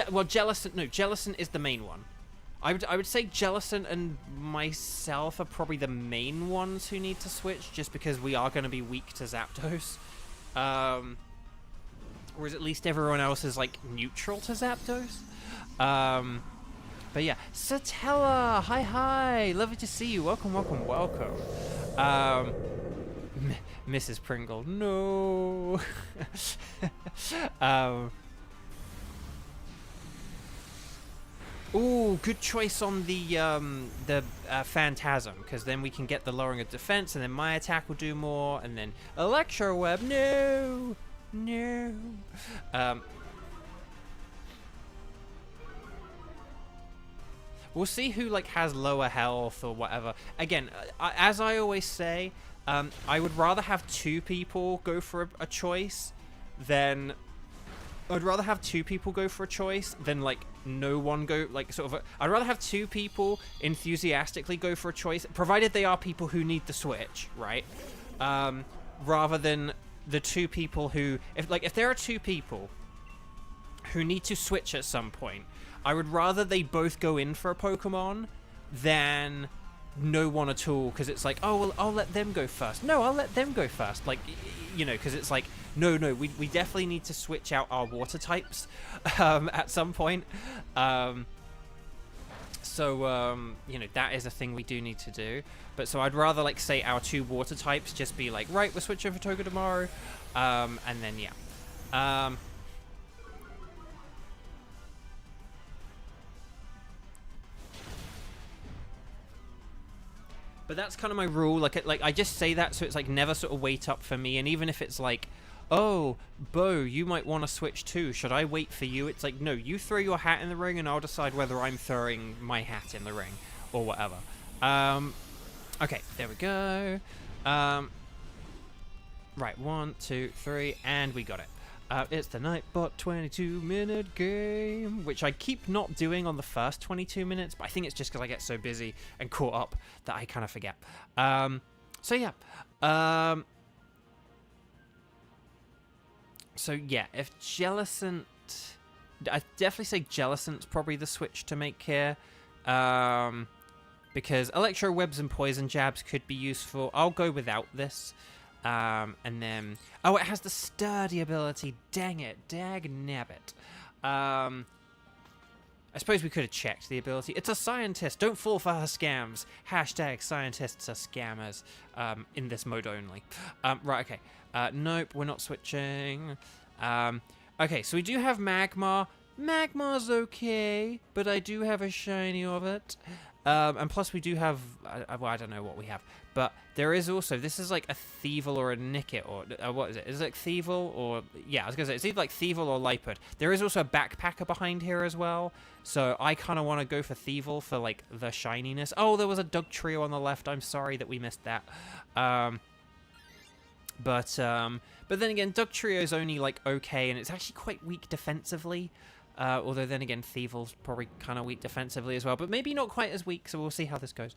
well, Jellison... No, Jellison is the main one. I would say Jellison and myself are probably the main ones who need to switch, just because we are going to be weak to Zapdos. Whereas at least everyone else is, like, neutral to Zapdos. But yeah, Satella, hi, lovely to see you. Welcome. Mrs. Pringle, no. Ooh, good choice on the Phantasm, because then we can get the lowering of defense, and then my attack will do more, and then Electro Web, no. We'll see who like has lower health or whatever. Again, as I always say, I would rather have two people go for a choice than... I'd rather have two people go for a choice than like no one go, like sort of I'd rather have two people enthusiastically go for a choice, provided they are people who need the switch, right? Rather than the two people who, if there are two people who need to switch at some point, I would rather they both go in for a Pokemon than no one at all, because it's like, oh well, I'll let them go first. No, I'll let them go first, like, you know, because it's like, no, we definitely need to switch out our water types at some point. So you know, that is a thing we do need to do. But so I'd rather, like, say our two water types just be like, right, we're switching for Togedemaru, and then yeah. But that's kind of my rule. Like I just say that so it's like never sort of wait up for me. And even if it's like, oh, Bo, you might want to switch too. Should I wait for you? It's like, no, you throw your hat in the ring and I'll decide whether I'm throwing my hat in the ring or whatever. Okay, there we go. Right, 1, 2, 3, and we got it. It's the Nightbot 22-minute game, which I keep not doing on the first 22 minutes, but I think it's just because I get so busy and caught up that I kind of forget. So yeah. So yeah, if Jellicent... I'd definitely say Jellicent's probably the switch to make here. Because Electro Webs and Poison Jabs could be useful. I'll go without this. And then... Oh, it has the Sturdy ability. Dang it. Dag-nabbit. I suppose we could have checked the ability. It's a scientist. Don't fall for her scams. Hashtag scientists are scammers. In this mode only. Right, okay. Nope, we're not switching. Okay, so we do have Magmar. Magmar's okay, but I do have a shiny of it. And plus we do have... well, I don't know what we have. But there is also... This is like a Thievul or a Nickit, or... what is it? Is it like Thievul or... Yeah, I was going to say, it's either like Thievul or Lipud. There is also a Backpacker behind here as well. So I kind of want to go for Thievul for like the shininess. Oh, there was a Dug Trio on the left. I'm sorry that we missed that. But then again, Dug Trio is only like okay, and it's actually quite weak defensively. Although then again, Thievul's probably kind of weak defensively as well, but maybe not quite as weak, so we'll see how this goes.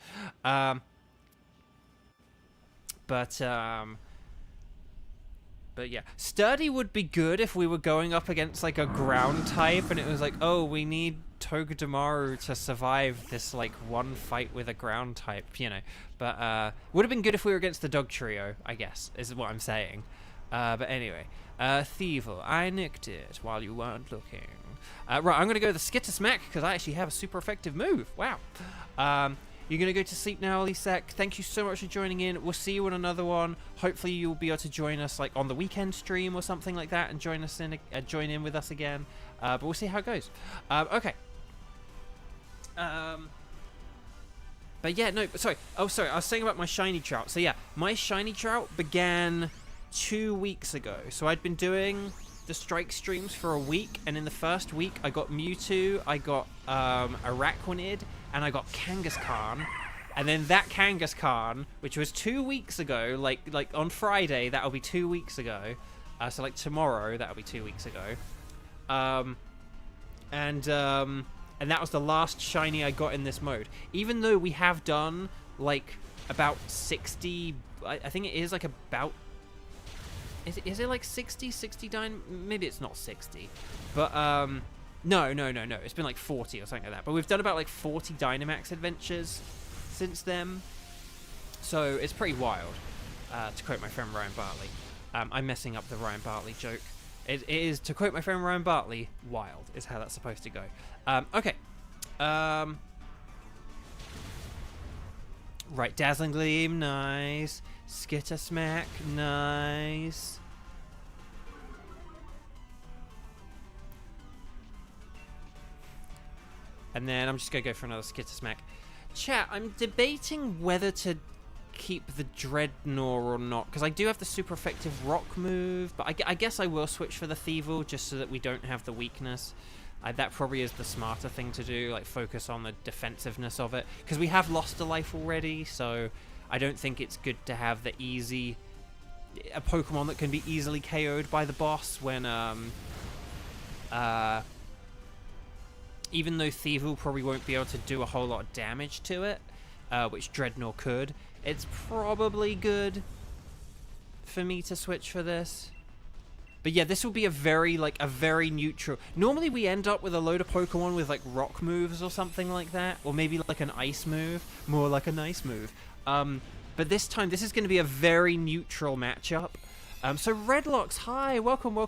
But yeah, Sturdy would be good if we were going up against like a ground type and it was like, oh, we need Togedemaru to survive this like one fight with a ground type, you know. But would have been good if we were against the dog trio, I guess, is what I'm saying. But anyway, Thievel, I nicked it while you weren't looking. Right, I'm going to go with the Skitter Smack because I actually have a super effective move. Wow. You're going to go to sleep now, Lisek. Thank you so much for joining in. We'll see you on another one. Hopefully you'll be able to join us like on the weekend stream or something like that and join in with us again. But we'll see how it goes. Okay. But yeah, no, sorry. Oh, sorry. I was saying about my shiny trout. So yeah, my shiny trout began 2 weeks ago. So I'd been doing the strike streams for a week, and in the first week I got Mewtwo, I got Araquanid, and I got Kangaskhan. And then that Kangaskhan, which was 2 weeks ago, like on Friday, that'll be 2 weeks ago. So like tomorrow, that'll be 2 weeks ago. And that was the last shiny I got in this mode. Even though we have done like about 60, I think it is like about. Is it like 60 maybe it's not 60, but no, it's been like 40 or something like that, but we've done about like 40 Dynamax Adventures since then, so it's pretty wild, to quote my friend Ryan Bartley. I'm messing up the Ryan Bartley joke. It is, to quote my friend Ryan Bartley, wild is how that's supposed to go. Okay, right, Dazzling Gleam, nice. Skitter Smack, nice. And then I'm just going to go for another Skitter Smack. Chat, I'm debating whether to keep the Dreadnought or not, because I do have the super effective rock move, but I guess I will switch for the Thievel just so that we don't have the weakness. That probably is the smarter thing to do, like focus on the defensiveness of it, because we have lost a life already, so I don't think it's good to have a Pokemon that can be easily KO'd by the boss when, even though Thievel probably won't be able to do a whole lot of damage to it, which Dreadnought could, it's probably good for me to switch for this. But yeah, this will be a very neutral. Normally we end up with a load of Pokemon with like rock moves or something like that, or maybe like an ice move, more like a nice move. But this time, this is going to be a very neutral matchup. So Redlocks, hi, welcome,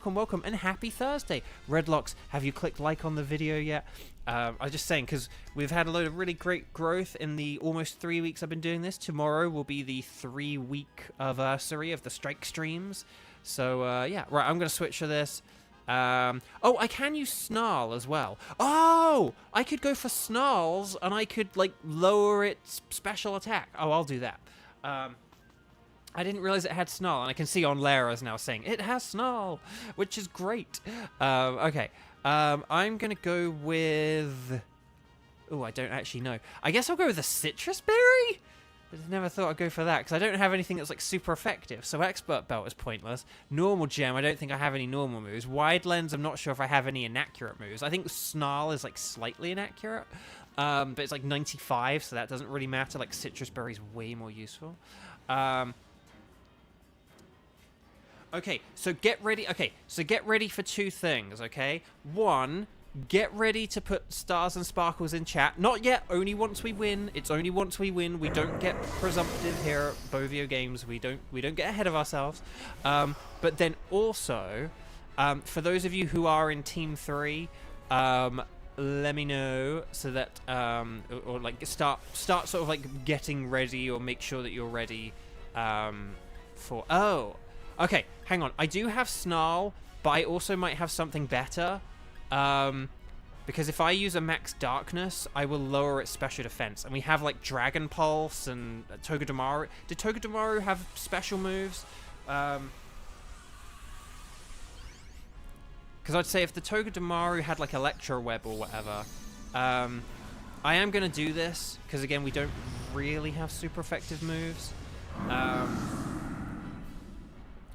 and happy Thursday. Redlocks, have you clicked like on the video yet? I was just saying, because we've had a load of really great growth in the almost 3 weeks I've been doing this. Tomorrow will be the 3-week anniversary of the strike streams. So, yeah, right, I'm going to switch to this. Oh, I can use Snarl as well. Oh, I could go for Snarls, and I could, like, lower its special attack. Oh, I'll do that. I didn't realize it had Snarl, and I can see on Lara's now saying, it has Snarl, which is great. Okay, I'm going to go with... Oh, I don't actually know. I guess I'll go with a Citrus Berry? I never thought I'd go for that, because I don't have anything that's like super effective, so Expert Belt is pointless. Normal Gem, I don't think I have any normal moves. Wide Lens, I'm not sure if I have any inaccurate moves. I think Snarl is like slightly inaccurate, but it's like 95, so that doesn't really matter. Like Citrus Berry's way more useful. Okay, so get ready. Okay, so get ready for two things, okay? One, get ready to put stars and sparkles in chat. Not yet, only once we win. It's only once we win. We don't get presumptive here at Bovio Games. We don't get ahead of ourselves. But then also, for those of you who are in Team 3, let me know so that or like start sort of like getting ready, or make sure that you're ready for... Oh, okay, hang on. I do have Snarl, but I also might have something better. Because if I use a Max Darkness, I will lower its special defense. And we have like Dragon Pulse and Togedemaru. Did Togedemaru have special moves? Because I'd say if the Togedemaru had like Electro Web or whatever, I am going to do this, because again, we don't really have super effective moves.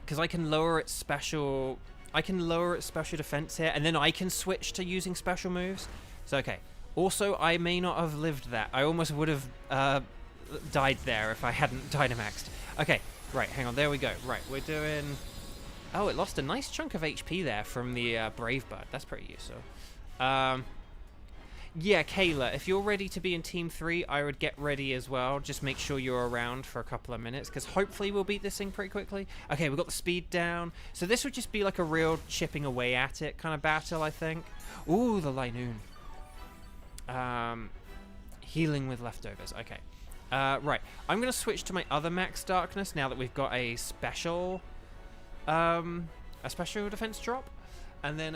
Because I can lower its special... I can lower its special defense here, and then I can switch to using special moves. So, okay. Also, I may not have lived that. I almost would have died there if I hadn't Dynamaxed. Okay, right, hang on. There we go. Right, we're doing... Oh, it lost a nice chunk of HP there from the Brave Bird. That's pretty useful. Yeah, Kayla, if you're ready to be in Team 3, I would get ready as well. Just make sure you're around for a couple of minutes, because hopefully we'll beat this thing pretty quickly. Okay, we've got the speed down. So this would just be like a real chipping away at it kind of battle, I think. Ooh, the Linoon. Healing with leftovers. Okay. Right. I'm going to switch to my other max darkness now that we've got a special defense drop. And then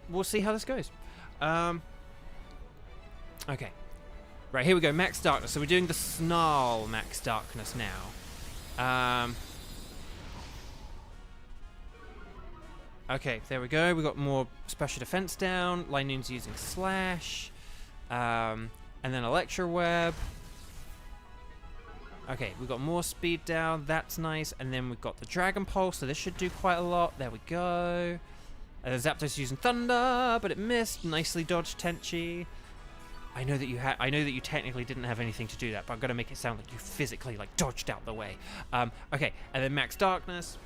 we'll see how this goes. Okay. Right, here we go. Max darkness. So we're doing the Snarl max darkness now. Okay, there we go. We got more special defense down. Linoon's using Slash. And then Electro Web. Okay, we've got more speed down. That's nice. And then we've got the Dragon Pulse, so this should do quite a lot. There we go. Zapdos using Thunder, but it missed. Nicely dodged, Tenchi. I know that you technically didn't have anything to do that, but I'm gonna make it sound like you physically like dodged out the way. Okay, and then Max Darkness.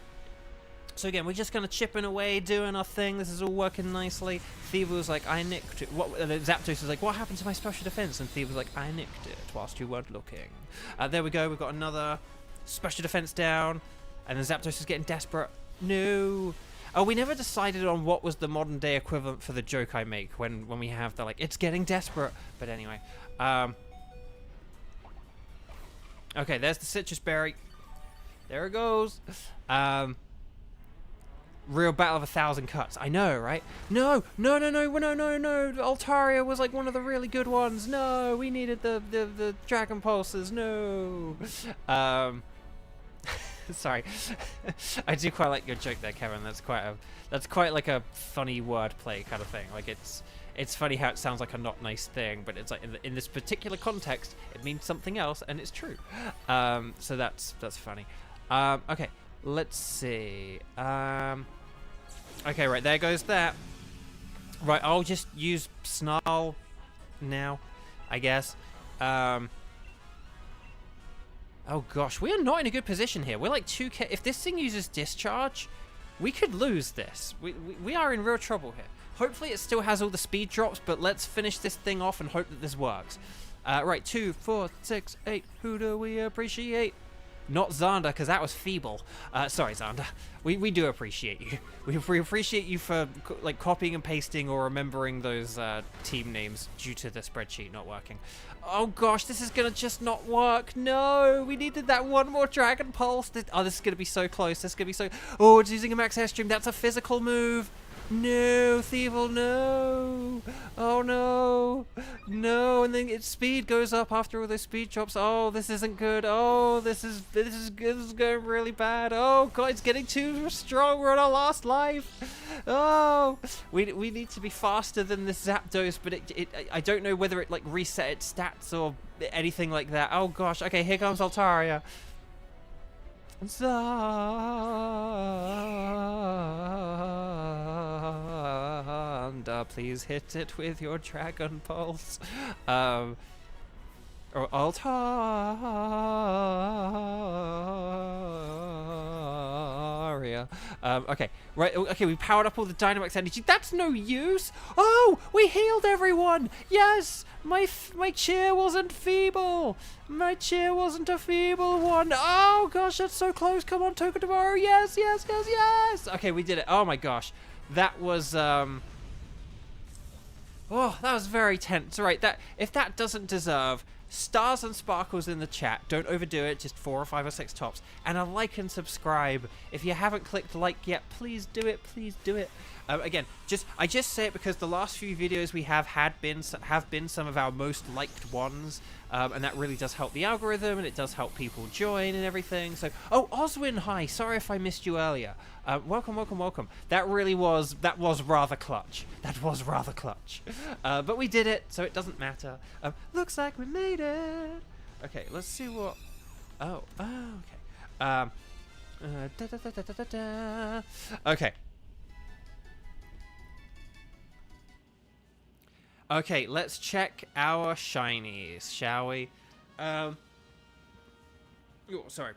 So again, we're just kind of chipping away, doing our thing. This is all working nicely. Thieva was like, I nicked it. Zapdos was like, what happened to my special defense? And Thieva was like, I nicked it whilst you weren't looking. There we go. We've got another special defense down. And then Zapdos is getting desperate. No. Oh, we never decided on what was the modern day equivalent for the joke I make when we have the, like, it's getting desperate. But anyway. Okay, there's the Citrus Berry. There it goes. Real battle of 1,000 cuts. I know, right? No. Altaria was like one of the really good ones. No, we needed the Dragon Pulses. No. Sorry. I do quite like your joke there, Kevin. That's quite like a funny wordplay kind of thing. Like it's funny how it sounds like a not nice thing, but it's like in this particular context, it means something else, and it's true. So that's funny. Okay, let's see. Okay, right, there goes that. Right, I'll just use Snarl now, I guess. Oh gosh, we are not in a good position here. We're like 2k. If this thing uses Discharge, we could lose this. We are in real trouble here. Hopefully it still has all the speed drops, but let's finish this thing off and hope that this works. Right, 2, 4, 6, 8. Who do we appreciate? Not Xander, because that was feeble. Sorry, Xander. We do appreciate you. We appreciate you for like copying and pasting or remembering those team names due to the spreadsheet not working. Oh gosh, this is gonna just not work. No, we needed that one more Dragon Pulse. This is gonna be so close. This is gonna be so. Oh, it's using a Max Airstream. That's a physical move. No, Thievel, no. Oh no. No, and then its speed goes up after all those speed drops. Oh, this isn't good. Oh, this is going really bad. Oh god, it's getting too strong. We're on our last life. Oh, we need to be faster than this Zapdos, but I don't know whether it like reset its stats or anything like that. Oh gosh. Okay, here comes Altaria. Xander, please hit it with your Dragon Pulse. Or Altaria. Okay, right. Okay, we powered up all the Dynamax energy. That's no use. Oh, we healed everyone. Yes, my cheer wasn't feeble. My cheer wasn't a feeble one. Oh gosh, that's so close. Come on, Tokidamaru. Yes. Okay, we did it. Oh my gosh, that was oh, that was very tense. Right, if that doesn't deserve stars and sparkles in the chat, don't overdo it, just 4 or 5 or 6 tops, and a like and subscribe. If you haven't clicked like yet, please do it. Again, I just say it because the last few videos we have been some of our most liked ones, and that really does help the algorithm, and it does help people join and everything. So, oh, Oswin, hi. Sorry if I missed you earlier. Welcome. That was rather clutch. But we did it, so it doesn't matter. Looks like we made it. Okay, let's see what. Oh, okay. Okay. Okay, let's check our shinies, shall we? Oh, sorry.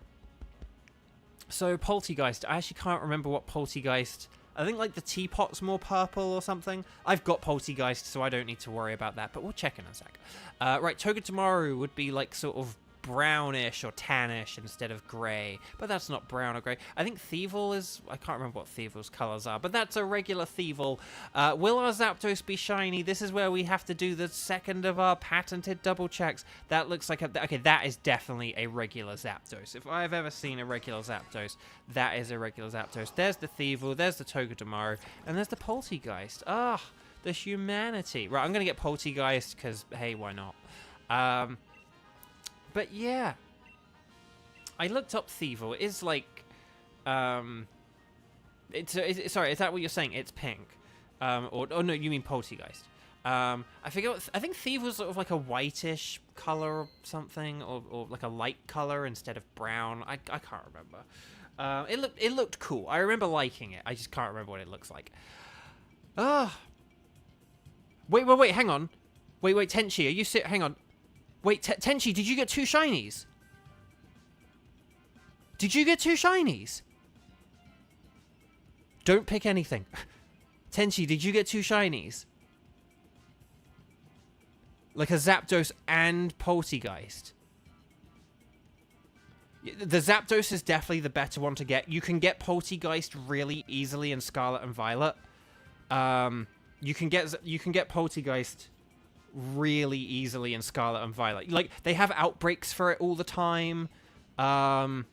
So Poltergeist, I actually can't remember what Poltergeist. I think like the teapot's more purple or something. I've got Poltergeist, so I don't need to worry about that, but we'll check in a sec. Right, Togedemaru would be like sort of brownish or tannish instead of grey, but that's not brown or grey. I think Thievel is... I can't remember what Thievel's colours are, but that's a regular Thievel. Will our Zapdos be shiny? This is where we have to do the second of our patented double checks. That looks like a... Okay, that is definitely a regular Zapdos. If I've ever seen a regular Zapdos, that is a regular Zapdos. There's the Thievel, there's the Togedemaru, and there's the Poltergeist. Ah, the humanity. Right, I'm going to get Poltergeist, because, hey, why not? But yeah, I looked up Thievel. It is like, sorry, is that what you're saying? It's pink, or oh no, you mean Poltergeist? I forget. I think Thievel's sort of like a whitish color or something, or like a light color instead of brown. I can't remember. It looked cool. I remember liking it. I just can't remember what it looks like. Wait, hang on. Wait, Tenchi, are you hang on. Wait, Tenchi, did you get 2 shinies? Did you get 2 shinies? Don't pick anything. Tenchi, did you get 2 shinies? Like a Zapdos and Poltergeist. The Zapdos is definitely the better one to get. You can get Poltergeist really easily in Scarlet and Violet. You can get Poltergeist really easily in Scarlet and Violet. Like, they have outbreaks for it all the time. You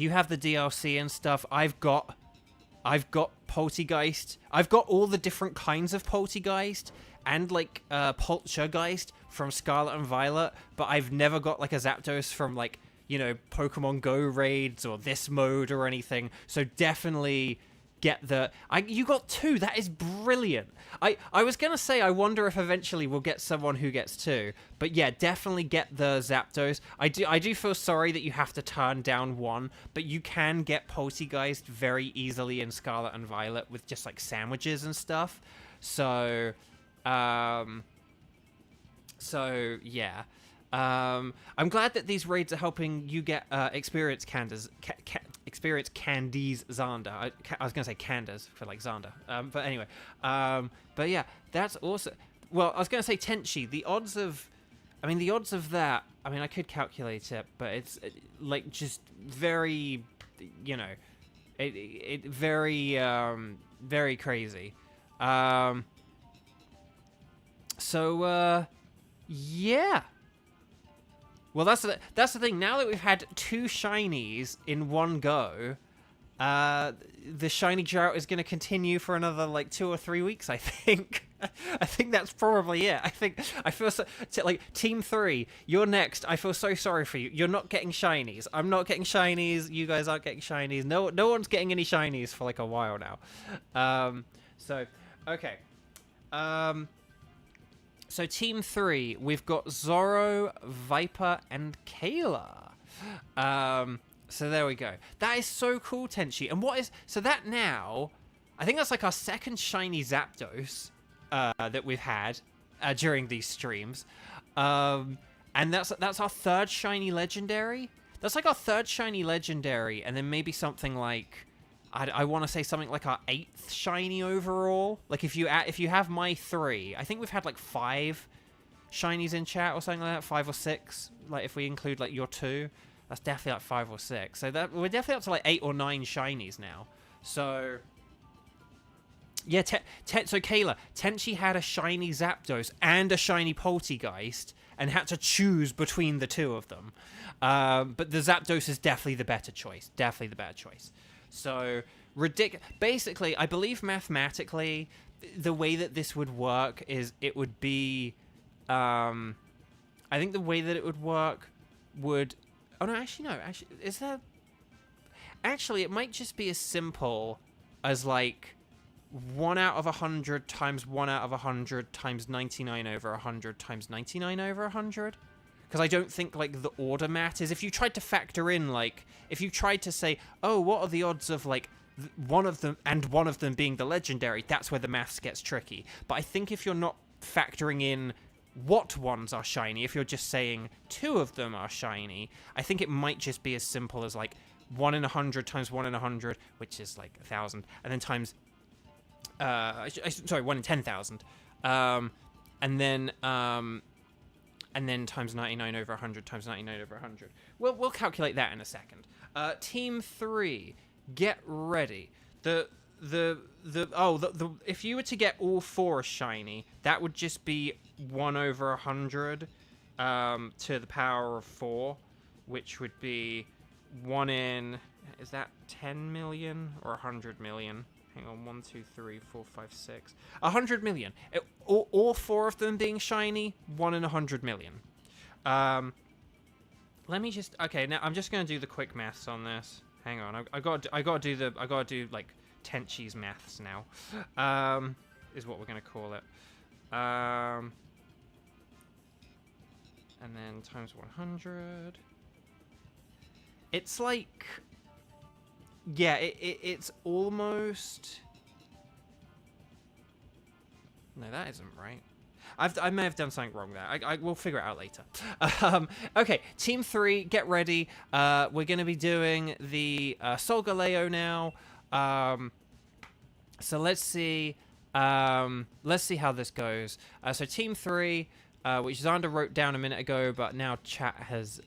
have the DLC and stuff. I've got Poltergeist. I've got all the different kinds of Poltergeist and like Poltergeist from Scarlet and Violet, but I've never got like a Zapdos from like, you know, Pokemon Go raids or this mode or anything. So definitely get the... you got 2. That is brilliant. I was going to say, I wonder if eventually we'll get someone who gets 2. But yeah, definitely get the Zapdos. I do feel sorry that you have to turn down 1, but you can get Poltergeist very easily in Scarlet and Violet with just like sandwiches and stuff. So yeah. I'm glad that these raids are helping you get experience candies Xander. I was going to say Candas for like Xander. But anyway. But yeah, that's awesome. Well, I was going to say Tenchi. The odds of that, I mean, I could calculate it, but it's like just very, you know, it very, very crazy. Yeah. Well, that's the thing. Now that we've had 2 shinies in one go, the shiny drought is going to continue for another like 2 or 3 weeks. I think. I think that's probably it. I feel so like Team 3. You're next. I feel so sorry for you. You're not getting shinies. I'm not getting shinies. You guys aren't getting shinies. No one's getting any shinies for like a while now. So okay. So Team 3, we've got Zoro, Viper, and Kayla. So there we go. That is so cool, Tenchi. And so that now, I think that's like our second shiny Zapdos that we've had during these streams. And that's our 3rd shiny legendary. That's like our 3rd shiny legendary, and then maybe something like... I want to say something like our 8th shiny overall. Like if you have my 3, I think we've had like 5 shinies in chat or something like that, 5 or 6. Like if we include like your 2, that's definitely like 5 or 6. So that we're definitely up to like 8 or 9 shinies now. So yeah, so Kayla, Tenchi had a shiny Zapdos and a shiny Poltergeist and had to choose between the 2 of them. But the Zapdos is definitely the better choice. Definitely the better choice. So, basically, I believe mathematically, the way that this would work is it would be, I think the way that it would work would, oh no, actually, is there, actually, it might just be as simple as, like, 1 out of 100 times 1 out of 100 times 99 over 100 times 99 over 100. Because I don't think, like, the order matters. If you tried to factor in, like... If you tried to say, oh, what are the odds of, like, one of them being the legendary, that's where the maths gets tricky. But I think if you're not factoring in what ones are shiny, if you're just saying 2 of them are shiny, I think it might just be as simple as, like, 1 in 100 times 1 in 100, which is like 1,000, and then times sorry, 1 in 10,000, and then times 99 over 100 times 99 over 100. We'll calculate that in a second. Team 3, get ready. If you were to get all 4 shiny, that would just be 1 over 100 to the power of 4, which would be 1 in, is that 10 million or 100 million? Hang on, 1, 2, 3, 4, 5, 6. 100 million. All 4 of them being shiny, 1 in 100 million. Let me just, okay, now I'm just gonna do the quick maths on this. Hang on, I gotta do like Tenchi's maths now. Is what we're gonna call it. And then times 100. It's like, yeah, it's almost. No, that isn't right. I may have done something wrong there. I will figure it out later. Okay, Team 3, get ready. We're going to be doing the Solgaleo now. So let's see how this goes. So Team 3, which Xander wrote down a minute ago, but now chat has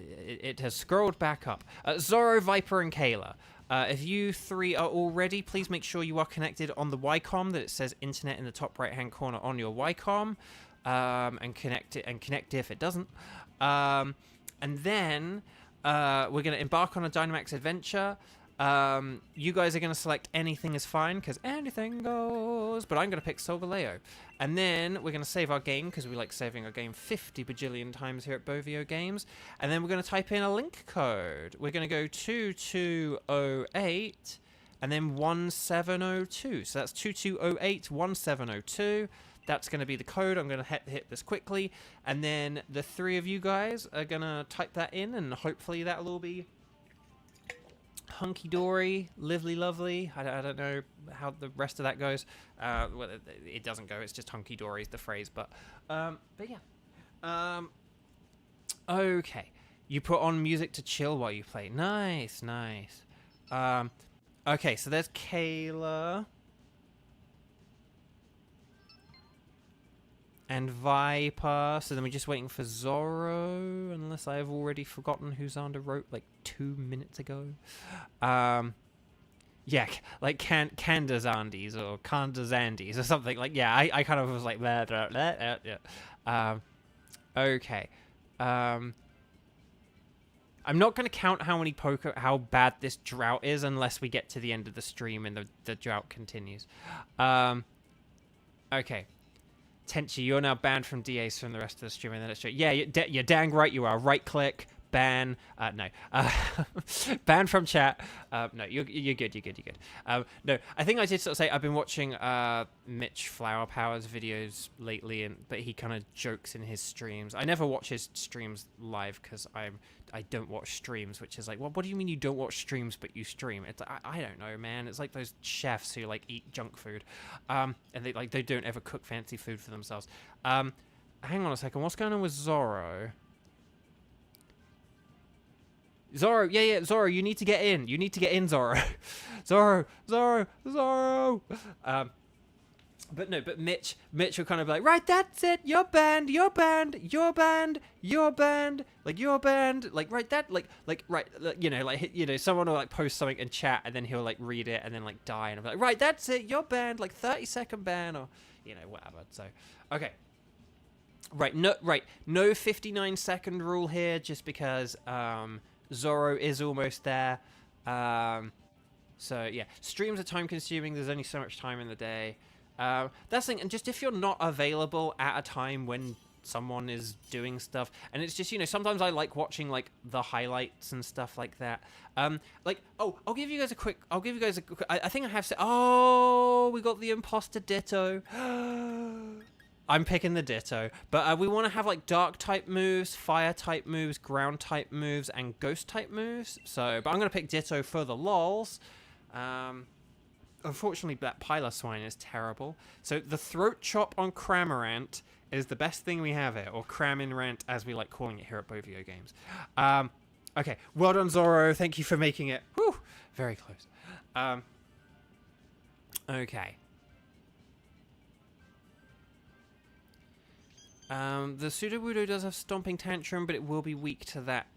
it has scrolled back up. Zoro, Viper, and Kayla. If you 3 are all ready, please make sure you are connected on the Ycom, that it says internet in the top right hand corner on your Ycom, and connect if it doesn't. And then we're going to embark on a Dynamax adventure. You guys are going to select anything is fine, because anything goes, but I'm going to pick Solgaleo. And then we're going to save our game, because we like saving our game 50 bajillion times here at Bovio Games. And then we're going to type in a link code. We're going to go 2208 and then 1702. So that's 2208 1702. That's going to be the code. I'm going to hit this quickly. And then the 3 of you guys are going to type that in, and hopefully that'll all be hunky-dory, lively-lovely. I don't know how the rest of that goes. Well, it doesn't go. It's just hunky-dory is the phrase. But yeah. Okay. You put on music to chill while you play. Nice. Okay, so there's Kayla. And Viper. So then we're just waiting for Zoro, unless I have already forgotten who Xander wrote like 2 minutes ago. Yeah, like Kandazandis or Kandazandis or something. Like, yeah, I kind of was like, yeah. Okay. I'm not going to count how bad this drought is unless we get to the end of the stream and the drought continues. Okay. Tenchi, you're now banned from DAs from the rest of the stream, and then it's straight. Yeah, you're dang right you are. Right click, ban. No. Ban from chat. No, you're good. No, I think I did sort of say I've been watching Mitch Flower Power's videos lately, but he kind of jokes in his streams. I never watch his streams live because I don't watch streams, which is like, well, what do you mean you don't watch streams but you stream? It's I don't know, man. It's like those chefs who like eat junk food, and they don't ever cook fancy food for themselves. Hang on a second. What's going on with Zoro? Zoro, yeah, Zoro, you need to get in. You need to get in, Zoro. Zoro. But Mitch will kind of be like, right, that's it. You're banned. Like, right, that, right, someone will like post something in chat and then he'll like read it and then like die and I'll be like, right, that's it. You're banned. Like 30-second ban or, whatever. So, okay. Right, no 59-second rule here just because, Zoro is almost there. So yeah, streams are time consuming. There's only so much time in the day. That's the thing, and just if you're not available at a time when someone is doing stuff, and it's just, sometimes I like watching like the highlights and stuff like that. I'll give you guys a quick, I think I have to, we got the imposter ditto. I'm picking the ditto, but we want to have like dark type moves, fire type moves, ground type moves, and ghost type moves. So, but I'm going to pick ditto for the lols. Unfortunately, that Piloswine is terrible. So the throat chop on Cramorant is the best thing we have here, or Craminrant as we like calling it here at Bovio Games. Okay, well done, Zoro. Thank you for making it. Whew, very close. Okay. The Sudowoodo does have Stomping Tantrum, but it will be weak to that.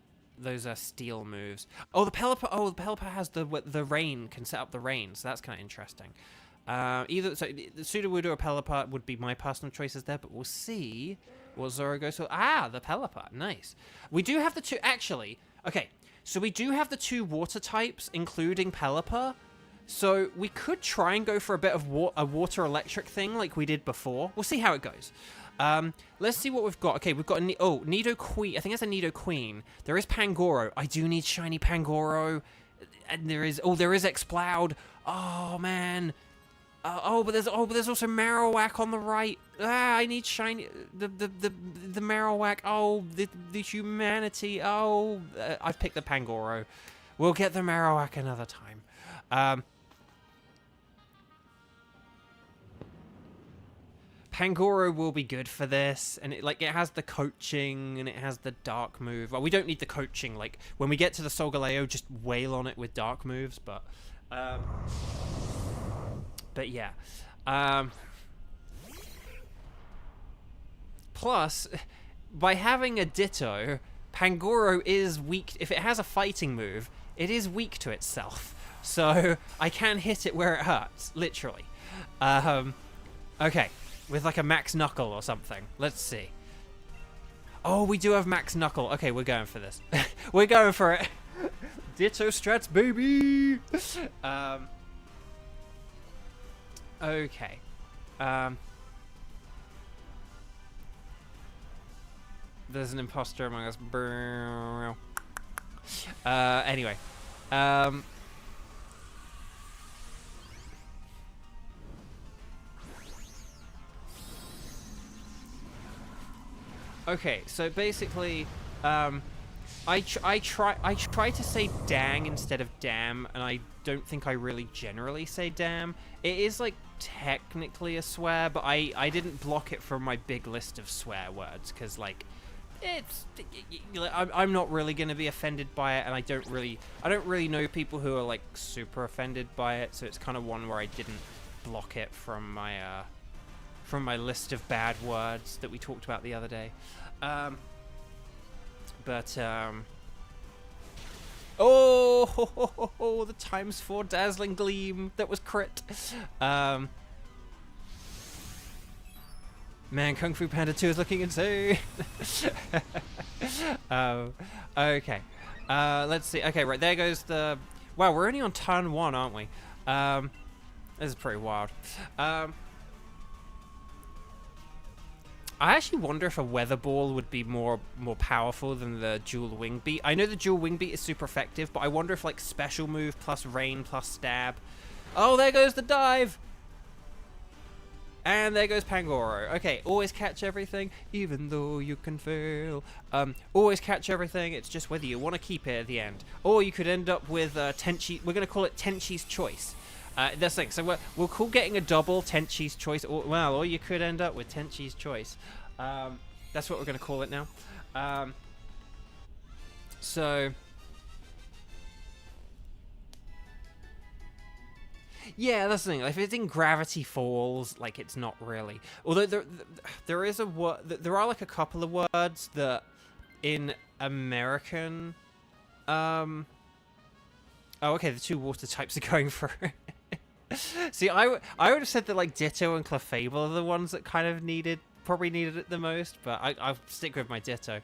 Those are steel moves. Oh, the Pelipper. Oh, the Pelipper has the rain. Can set up the rain, so that's kind of interesting. Either so the Sudowoodo or Pelipper would be my personal choices there, but we'll see what Zoro goes for. Ah, the Pelipper. Nice. We do have the two. Actually, okay. So we do have the two water types, including Pelipper. So we could try and go for a bit of a water electric thing like we did before. We'll see how it goes. Let's see what we've got. Okay, we've got Nidoqueen. I think that's a Nidoqueen. There is Pangoro. I do need shiny Pangoro. And there is Exploud. Oh man. But there's also Marowak on the right. I need shiny the Marowak. Oh, the humanity. Oh, I've picked the Pangoro. We'll get the Marowak another time. Pangoro will be good for this, and it has the coaching and it has the dark move. Well, we don't need the coaching. Like when we get to the Solgaleo, just wail on it with dark moves. But yeah. Plus, by having a Ditto, Pangoro is weak. If it has a fighting move, it is weak to itself. So I can hit it where it hurts, literally. Okay. With like a Max Knuckle or something. Let's see. Oh, we do have Max Knuckle. Okay, we're going for this. We're going for it. Ditto strats, baby! Okay. There's an imposter among us. Anyway. Okay, so basically, I try to say dang instead of damn, and I don't think I really generally say damn. It is like technically a swear, but I didn't block it from my big list of swear words because like I'm not really gonna be offended by it, and I don't really know people who are like super offended by it, so it's kind of one where I didn't block it from my list of bad words that we talked about the other day. Oh, the ×4 Dazzling Gleam. That was crit. Man, Kung Fu Panda 2 is looking insane. Okay. Let's see. Okay, right, there goes the... Wow, we're only on turn 1, aren't we? This is pretty wild. I actually wonder if a Weather Ball would be more powerful than the Dual Wing Beat. I know the Dual Wing Beat is super effective, but I wonder if like special move plus rain plus stab. Oh, there goes the dive! And there goes Pangoro. Okay, always catch everything, even though you can fail. Always catch everything, it's just whether you want to keep it at the end. Or you could end up with Tenchi, we're going to call it Tenchi's Choice. That's the thing. So we'll call getting a double Tenchi's Choice, or you could end up with Tenchi's Choice. That's what we're going to call it now. So yeah, that's the thing. Like, if it's in Gravity Falls, like it's not really. Although there is a word, there are like a couple of words that in American. Oh, okay. The two water types are going for it. See, I would have said that like Ditto and Clefable are the ones that kind of probably needed it the most, but I'll stick with my Ditto.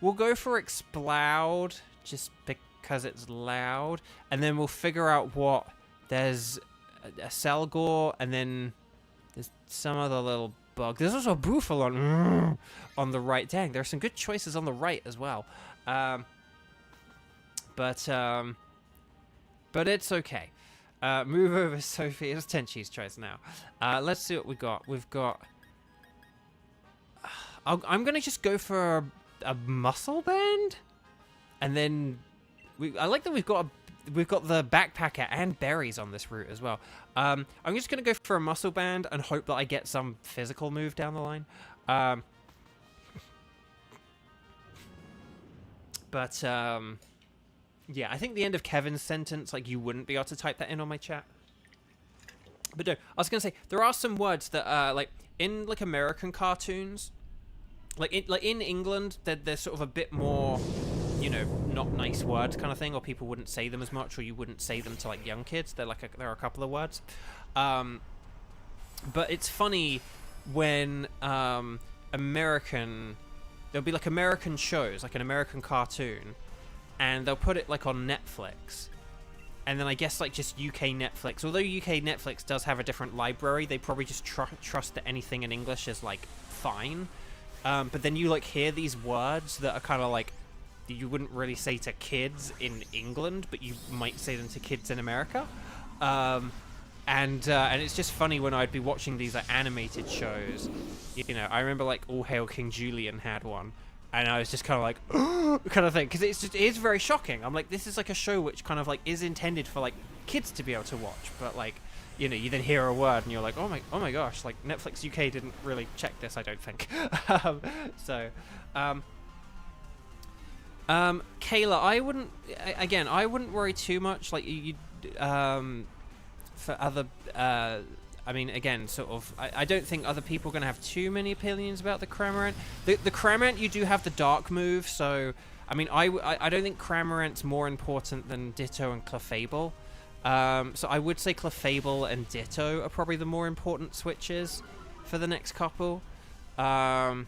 We'll go for Exploud just because it's loud, and then we'll figure out what there's a Selgor, and then there's some other little bug. There's also a Bufalon on the right. Dang, there are some good choices on the right as well. But it's okay. Move over, Sophie. It's Tenchi's choice now. Let's see what we got. We've got... I'm going to just go for a muscle band. And then... I like that we've got the backpacker and berries on this route as well. I'm just going to go for a muscle band and hope that I get some physical move down the line. But yeah, I think the end of Kevin's sentence, like, you wouldn't be able to type that in on my chat. But no, I was gonna say there are some words that like in like American cartoons, like in England, they're sort of a bit more, you know, not nice words kind of thing, or people wouldn't say them as much, or you wouldn't say them to like young kids. There are a couple of words, but it's funny when there'll be like American shows, like an American cartoon, and they'll put it like on Netflix. And then I guess like just UK Netflix, although UK Netflix does have a different library, they probably just trust that anything in English is like fine. But then you like hear these words that are kind of like you wouldn't really say to kids in England, but you might say them to kids in America. And it's just funny when I'd be watching these like animated shows. You know, I remember like All Hail King Julian had one. And I was just kind of like, kind of thing, because it is very shocking. I'm like, this is like a show which kind of like is intended for like kids to be able to watch, but like, you know, you then hear a word and you're like, oh my gosh, like Netflix UK didn't really check this, I don't think. Kayla, I wouldn't worry too much. Like you, for other, I mean, again, sort of, I don't think other people are going to have too many opinions about the Cramorant. The Cramorant, you do have the Dark move, so, I mean, I don't think Cramorant's more important than Ditto and Clefable. So I would say Clefable and Ditto are probably the more important switches for the next couple. And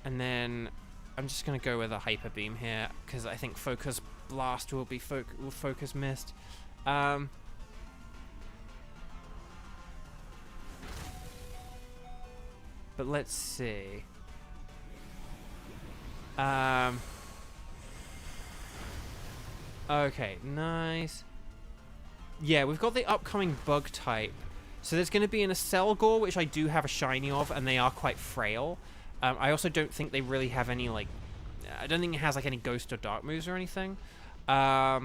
then I'm just going to go with a Hyper Beam here, because I think Focus Blast will be Focus Mist. But let's see. Okay, nice. Yeah, we've got the upcoming bug type. So there's going to be an Acelgor, which I do have a shiny of, and they are quite frail. I also don't think they really have any, like... I don't think it has, like, any Ghost or Dark moves or anything. Yeah,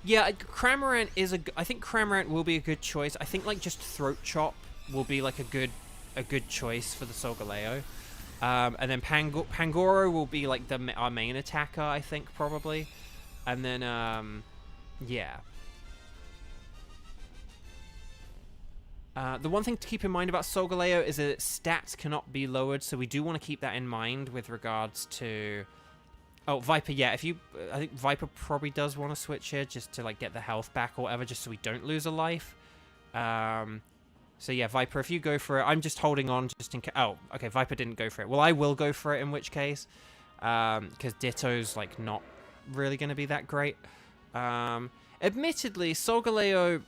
Cramorant is I think Cramorant will be a good choice. I think, like, just Throat Chop will be, like, a good choice for the Solgaleo. And then Pangoro will be like our main attacker, I think, probably. And then yeah. The one thing to keep in mind about Solgaleo is that its stats cannot be lowered, so we do want to keep that in mind with regards to... Oh, Viper, yeah, I think Viper probably does want to switch here just to like get the health back or whatever, just so we don't lose a life. So yeah, Viper, if you go for it, I'm just holding on just in case. Oh, okay, Viper didn't go for it. Well, I will go for it in which case, because Ditto's like not really going to be that great. Admittedly, Solgaleo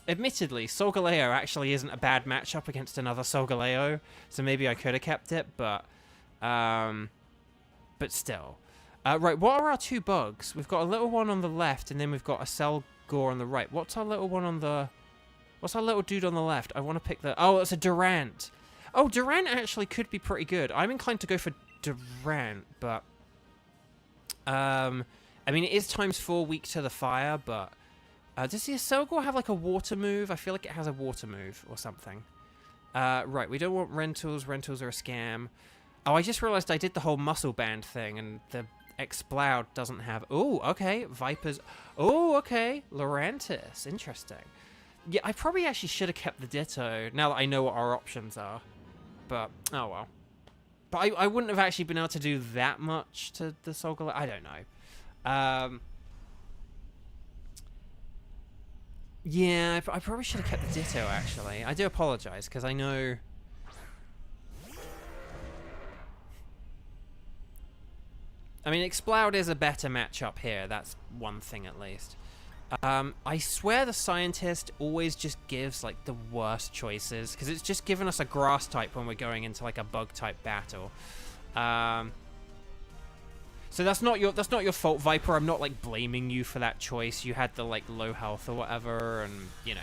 actually isn't a bad matchup against another Solgaleo, so maybe I could have kept it, but still. Right, what are our two bugs? We've got a little one on the left, and then we've got a Acelgor on the right. What's our little one on the... What's our little dude on the left? I want to pick the... Oh, it's a Durant. Oh, Durant actually could be pretty good. I'm inclined to go for Durant, but... I mean, it is ×4 weak to the fire, but... does the Acelgor have, like, a water move? I feel like it has a water move or something. Right, we don't want Rentals. Rentals are a scam. Oh, I just realized I did the whole muscle band thing, and the Exploud doesn't have... Oh, okay. Vipers... Oh, okay. Lurantis. Interesting. Yeah, I probably actually should have kept the Ditto, now that I know what our options are. But, oh well. But I wouldn't have actually been able to do that much to the Solgaleo. I don't know. Yeah, I probably should have kept the Ditto, actually. I do apologize, because I know... I mean, Exploud is a better matchup here. That's one thing, at least. I swear the Scientist always just gives, like, the worst choices, because it's just given us a Grass type when we're going into, like, a Bug type battle. So that's not your fault, Viper. I'm not, like, blaming you for that choice. You had the, like, low health or whatever, and, you know.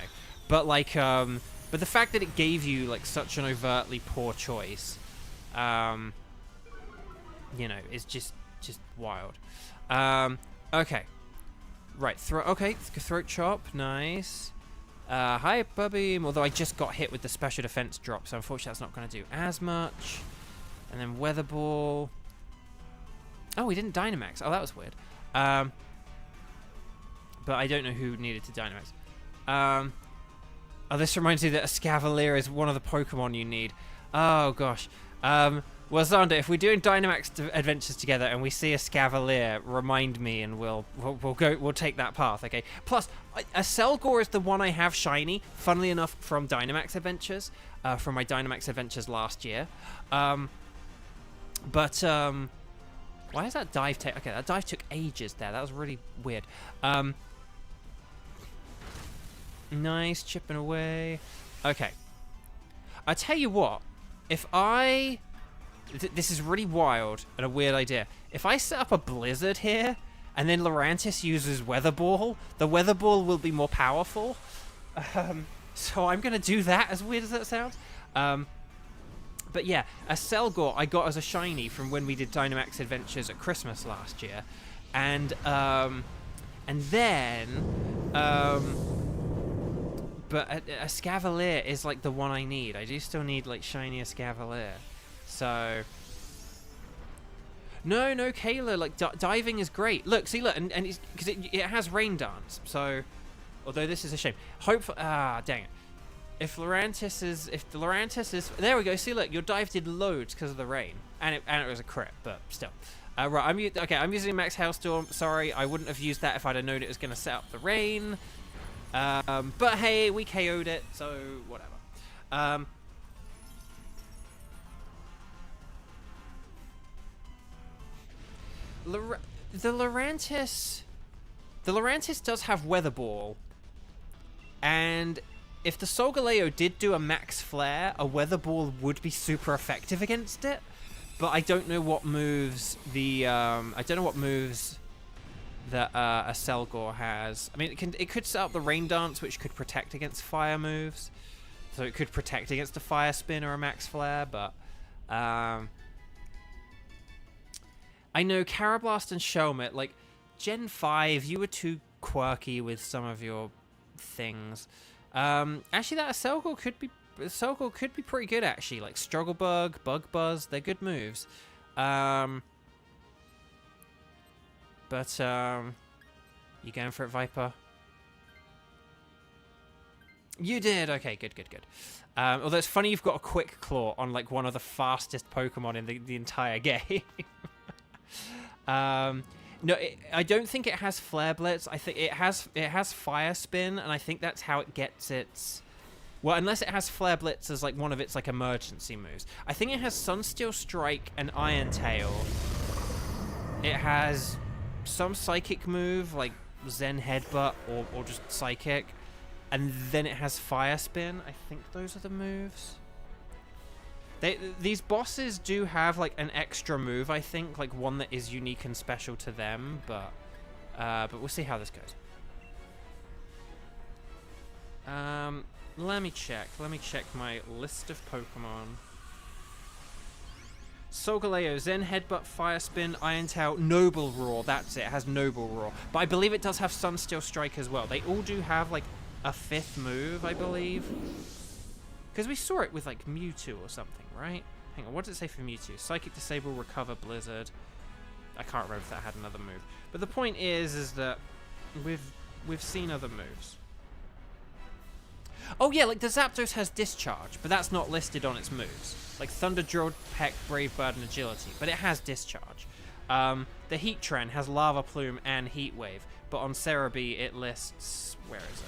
But, like, but the fact that it gave you, like, such an overtly poor choice, you know, is just wild. Okay. Right, Throat Chop, nice. Hyper Beam, although I just got hit with the special defense drop, so unfortunately that's not going to do as much. And then Weather Ball. Oh, we didn't Dynamax. Oh, that was weird. But I don't know who needed to Dynamax. Oh, this reminds me that a Scavalier is one of the Pokemon you need. Oh, gosh. Well, Xander, if we're doing Dynamax Adventures together and we see a Scavalier, remind me and we'll take that path, okay? Plus, a Selgor is the one I have shiny, funnily enough, from Dynamax Adventures, from my Dynamax Adventures last year. Why is that dive take? Okay, that dive took ages there. That was really weird. Nice, chipping away. Okay. I tell you what, if I... this is really wild and a weird idea. If I set up a Blizzard here, and then Lurantis uses Weather Ball, the Weather Ball will be more powerful. So I'm going to do that, as weird as that sounds. But yeah, a Selgor I got as a shiny from when we did Dynamax Adventures at Christmas last year. And then... but a Scavalier is like the one I need. I do still need like shiny Scavalier. So no, Kayla, like diving is great. Look, see, look, and it's because it has Rain Dance. So although this is a shame, hopefully, dang it. If the Lurantis is, there we go. See, look, your dive did loads because of the rain, and it was a crit, but still. Right, I'm using Max Hailstorm. Sorry, I wouldn't have used that if I'd have known it was going to set up the rain. But hey, we KO'd it, so whatever. The Lurantis does have Weather Ball, and if the Solgaleo did do a Max Flare, a Weather Ball would be super effective against it. But I don't know what moves that a Selgor has. I mean, it could set up the Rain Dance, which could protect against fire moves. So it could protect against a Fire Spin or a Max Flare, but... I know Carablast and Shelmet, like, Gen 5, you were too quirky with some of your things. Actually, that Selgor could be pretty good, actually. Like, Struggle Bug, Bug Buzz, they're good moves. You going for it, Viper? You did. Okay, good. Although it's funny you've got a Quick Claw on like one of the fastest Pokemon in the entire game. No, I don't think it has Flare Blitz. I think it has Fire Spin, and I think that's how it gets its... Well, unless it has Flare Blitz as like one of its like emergency moves. I think it has Sunsteel Strike and Iron Tail. It has some Psychic move like Zen Headbutt or just Psychic, and then it has Fire Spin. I think those are the moves. These bosses do have like an extra move, I think, like one that is unique and special to them, but we'll see how this goes. Let me check my list of Pokemon. Solgaleo, Zen Headbutt, Fire Spin, Iron Tail, Noble Roar. That's it. It has Noble Roar. But I believe it does have Sunsteel Strike as well. They all do have like a fifth move, I believe. Because we saw it with like Mewtwo or something, right? Hang on, what does it say for Mewtwo? Psychic Disable, Recover, Blizzard. I can't remember if that had another move. But the point is that we've seen other moves. Oh yeah, like the Zapdos has Discharge, but that's not listed on its moves. Like Thunder, Drill, Peck, Brave Bird, and Agility, but it has Discharge. The Heatran has Lava Plume and Heat Wave, but on Cerebi it lists... Where is it?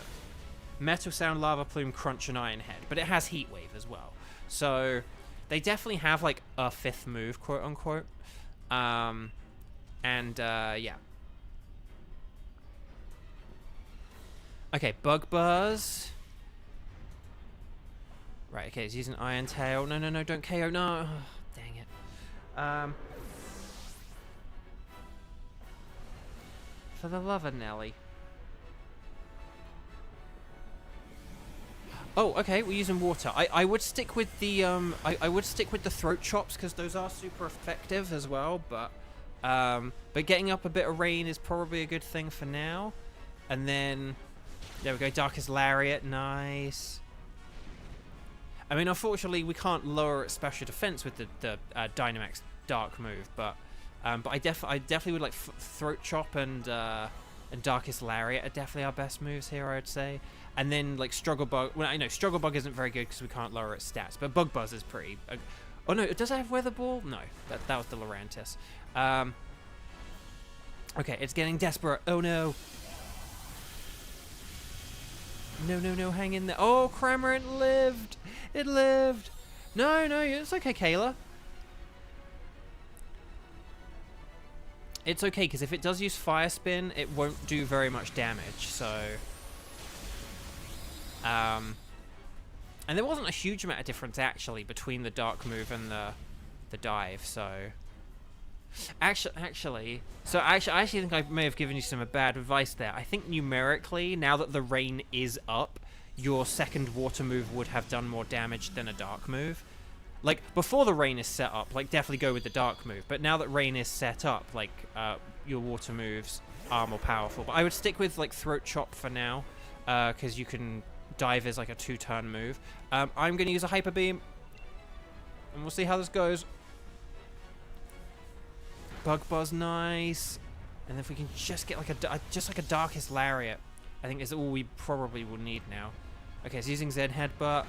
Metal Sound, Lava Plume, Crunch, and Iron Head, but it has Heat Wave as well. So they definitely have like a fifth move, quote unquote. Yeah. Okay, Bug Buzz. Right, okay, he's using Iron Tail. No, don't KO, no. Oh, dang it. For the love of Nelly. Oh, okay, we're using water. I would stick with the I would stick with the Throat Chops because those are super effective as well, but getting up a bit of rain is probably a good thing for now. And then there we go, Darkest Lariat, nice. I mean, unfortunately, we can't lower its special defense with the Dynamax Dark move, but But I definitely would like Throat Chop and Darkest Lariat are definitely our best moves here, I would say. And then like Struggle Bug. Well, I know Struggle Bug isn't very good because we can't lower its stats, but Bug Buzz is pretty. Oh no, does it have Weather Ball? No, that was the Lurantis. Okay, it's getting desperate. Oh no. No, hang in there. Oh, Cramorant lived. It lived. No, it's okay, Kayla. It's okay, because if it does use Fire Spin, it won't do very much damage, so... And there wasn't a huge amount of difference, actually, between the Dark move and the Dive, so... Actually, I actually think I may have given you some bad advice there. I think numerically, now that the rain is up, your second water move would have done more damage than a dark move. Like, before the rain is set up, like, definitely go with the dark move. But now that rain is set up, like, your water moves are more powerful. But I would stick with, like, Throat Chop for now, because you can dive as, like, a 2-turn move. I'm going to use a Hyper Beam, and we'll see how this goes. Bug Buzz, nice. And if we can just get like a Darkest Lariat, I think is all we probably will need now. Okay, it's using Zen Headbutt.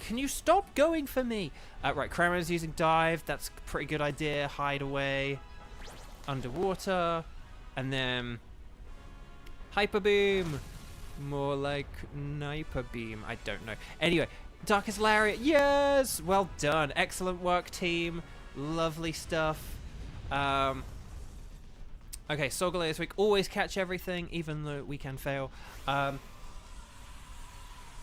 Can you stop going for me? Right, Cramorant's using Dive. That's a pretty good idea. Hide away. Underwater. And then Hyper Beam. More like Sniper Beam. I don't know. Anyway, Darkest Lariat. Yes! Well done. Excellent work, team. Lovely stuff. Okay, Solgaleo this week. Always catch everything, even though we can fail.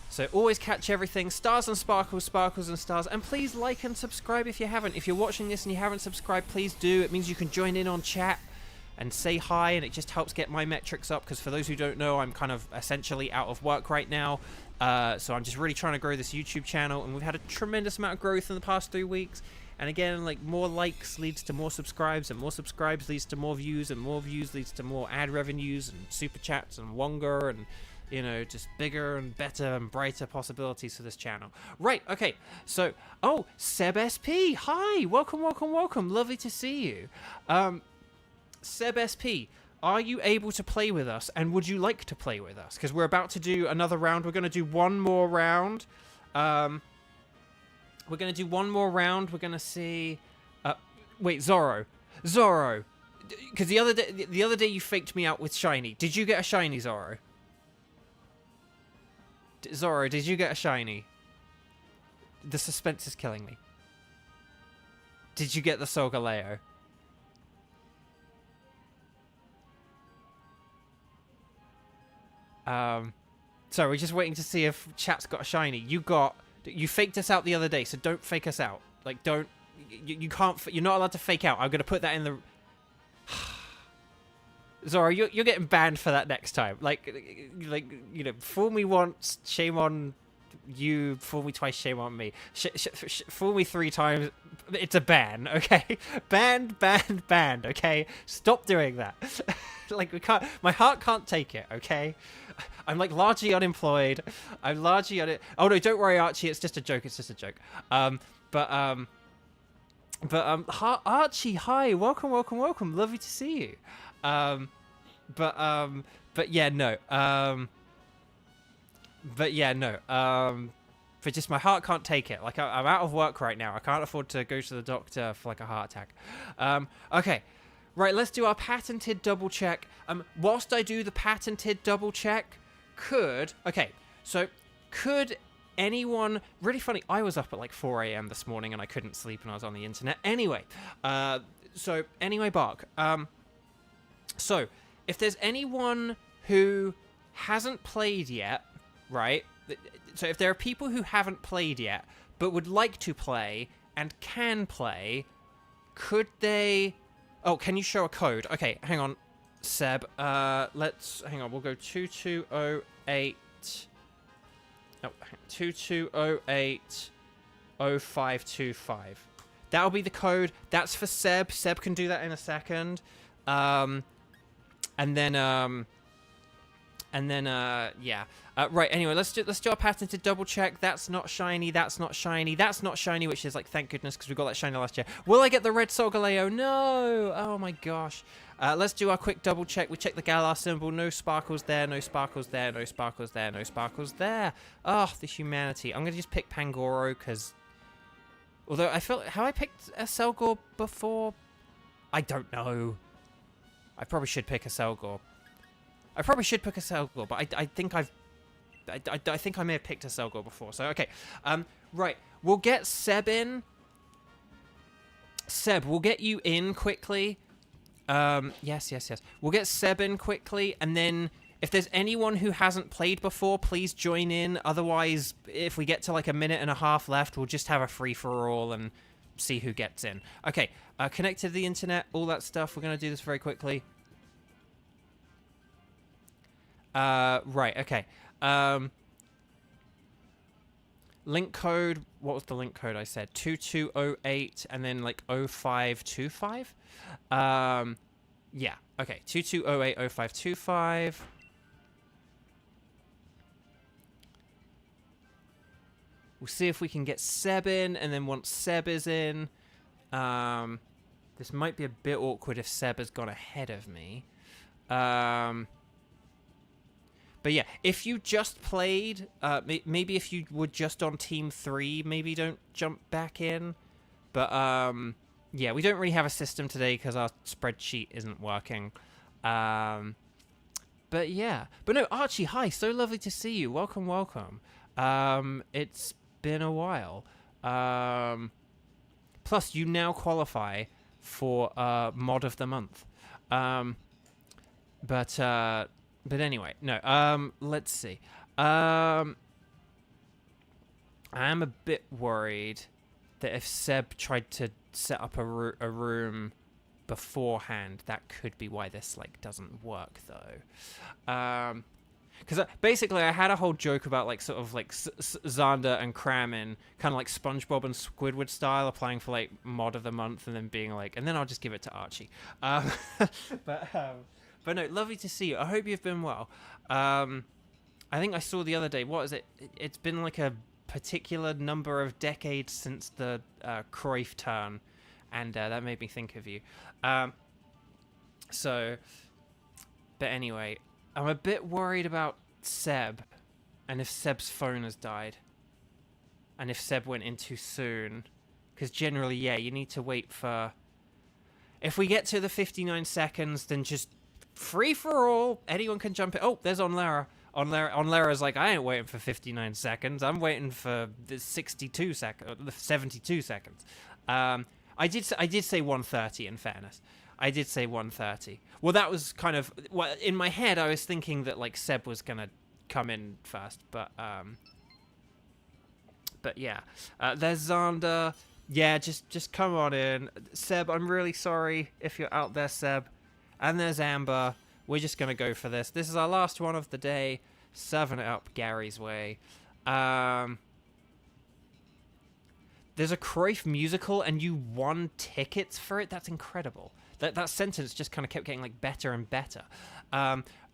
So always catch everything. Stars and sparkles, sparkles and stars. And please like and subscribe if you haven't. If you're watching this and you haven't subscribed, please do. It means you can join in on chat and say hi, and it just helps get my metrics up, because for those who don't know, I'm kind of essentially out of work right now. So I'm just really trying to grow this YouTube channel, and we've had a tremendous amount of growth in the past 3 weeks. And again, like, more likes leads to more subscribes, and more subscribes leads to more views, and more views leads to more ad revenues and super chats and Wonga, and, you know, just bigger and better and brighter possibilities for this channel. Right, okay, so, oh, Seb SP, hi, welcome, lovely to see you. Seb SP, are you able to play with us, and would you like to play with us? Because we're about to do another round. We're going to do one more round. We're going to do one more round. We're going to see... wait, Zoro. Because the other day you faked me out with Shiny. Did you get a Shiny, Zoro? Zoro, did you get a Shiny? The suspense is killing me. Did you get the Solgaleo? Sorry, we're just waiting to see if chat's got a Shiny. You faked us out the other day, so don't fake us out. Like, don't... You can't... You're not allowed to fake out. I'm going to put that in the... Zoro, you're getting banned for that next time. Like, you know, fool me once, shame on you. Fool me twice, shame on me. Fool me 3 times, it's a ban, okay? Banned, okay? Stop doing that. Like, we can't... My heart can't take it, okay? I'm, like, largely unemployed. I'm largely Oh, no, don't worry, Archie. It's just a joke. Archie, hi. Welcome. Lovely to see you. But yeah, no. But just my heart can't take it. Like, I'm out of work right now. I can't afford to go to the doctor for, like, a heart attack. Okay. Right, let's do our patented double check. Whilst I do the patented double check, could anyone... Really funny, I was up at like 4 a.m. this morning and I couldn't sleep and I was on the internet. Anyway, Bark. So, if there's anyone who hasn't played yet, right? So if there are people who haven't played yet, but would like to play and can play, could they... Oh, can you show a code? Okay, hang on, Seb. Hang on, we'll go 2208... Oh, 22080525. That'll be the code. That's for Seb. Seb can do that in a second. And then And then, yeah. Right, anyway, let's do our pattern to double check. That's not shiny, that's not shiny, that's not shiny, which is like, thank goodness, because we got that shiny last year. Will I get the red Solgaleo? No! Oh my gosh. Let's do our quick double check. We check the Galar symbol. No sparkles there, no sparkles there, no sparkles there, no sparkles there. Oh, the humanity. I'm going to just pick Pangoro, because... Although, I feel... Have I picked a Selgor before? I don't know. I probably should pick a Selgor. I probably should pick a Selgor, but I think I think I may have picked a Selgor before. So, okay. Right. We'll get Seb in. Seb, we'll get you in quickly. Yes. We'll get Seb in quickly, and then if there's anyone who hasn't played before, please join in. Otherwise, if we get to like a minute and a half left, we'll just have a free-for-all and see who gets in. Okay. Connect to the internet, all that stuff. We're going to do this very quickly. Right, okay. Link code, what was the link code I said? 2208 and then like 0525? Yeah, okay. 22080525. We'll see if we can get Seb in, and then once Seb is in, this might be a bit awkward if Seb has gone ahead of me. But yeah, if you just played, maybe if you were just on Team 3, maybe don't jump back in. But, yeah, we don't really have a system today because our spreadsheet isn't working. But yeah. But no, Archie, hi, so lovely to see you. Welcome, welcome. It's been a while. Plus, you now qualify for Mod of the Month. But anyway, no, let's see. I'm a bit worried that if Seb tried to set up a room beforehand, that could be why this, like, doesn't work, though. Because basically I had a whole joke about, like, sort of, like, Xander and Kramen, kind of like SpongeBob and Squidward style, applying for, like, Mod of the Month and then being like, and then I'll just give it to Archie. But no, lovely to see you. I hope you've been well. I think I saw the other day, what is it? It's been like a particular number of decades since the Cruyff turn, and that made me think of you. But anyway, I'm a bit worried about Seb, and if Seb's phone has died, and if Seb went in too soon. Because generally, yeah, you need to wait for... If we get to the 59 seconds, then just... Free for all. Anyone can jump in. Oh, there's Onlara. Onlara's like, I ain't waiting for 59 seconds. I'm waiting for the 72 seconds. I did say 130 in fairness. I did say 130. Well, that was kind of... Well, in my head, I was thinking that, like, Seb was going to come in first. But yeah. There's Xander. Yeah, just come on in. Seb, I'm really sorry if you're out there, Seb. And there's Amber. We're just going to go for this. This is our last one of the day. Serving it up Gary's way. There's a Cruyff musical and you won tickets for it? That's incredible. That sentence just kind of kept getting like better and better.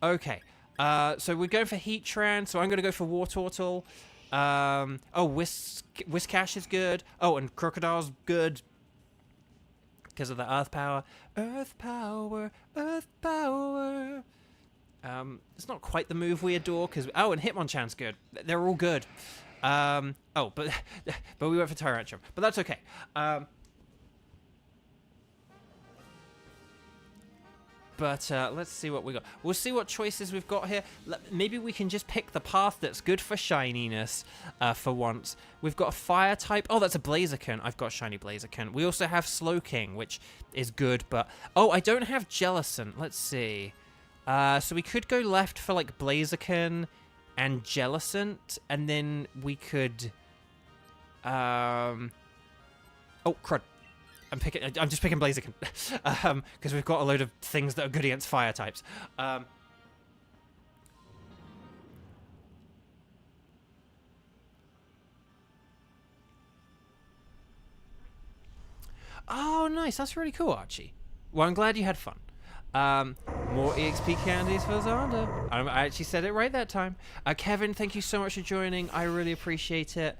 Okay. So we're going for Heatran. So I'm going to go for Wartortle. Whiskash is good. Oh, and Crocodile's good. Because of the earth power. Earth power, earth power. It's not quite the move we adore. Oh, and Hitmonchan's good. They're all good. But we went for Tyrantrum. But that's okay. But let's see what we got. We'll see what choices we've got here. Maybe we can just pick the path that's good for shininess for once. We've got a fire type. Oh, that's a Blaziken. I've got shiny Blaziken. We also have Slowking, which is good, but... Oh, I don't have Jellicent. Let's see. So we could go left for, like, Blaziken and Jellicent, and then we could... Oh, crud. I'm just picking Blaziken. Because we've got a load of things that are good against fire types. Oh, nice. That's really cool, Archie. Well, I'm glad you had fun. More EXP candies for Xander. I actually said it right that time. Kevin, thank you so much for joining. I really appreciate it.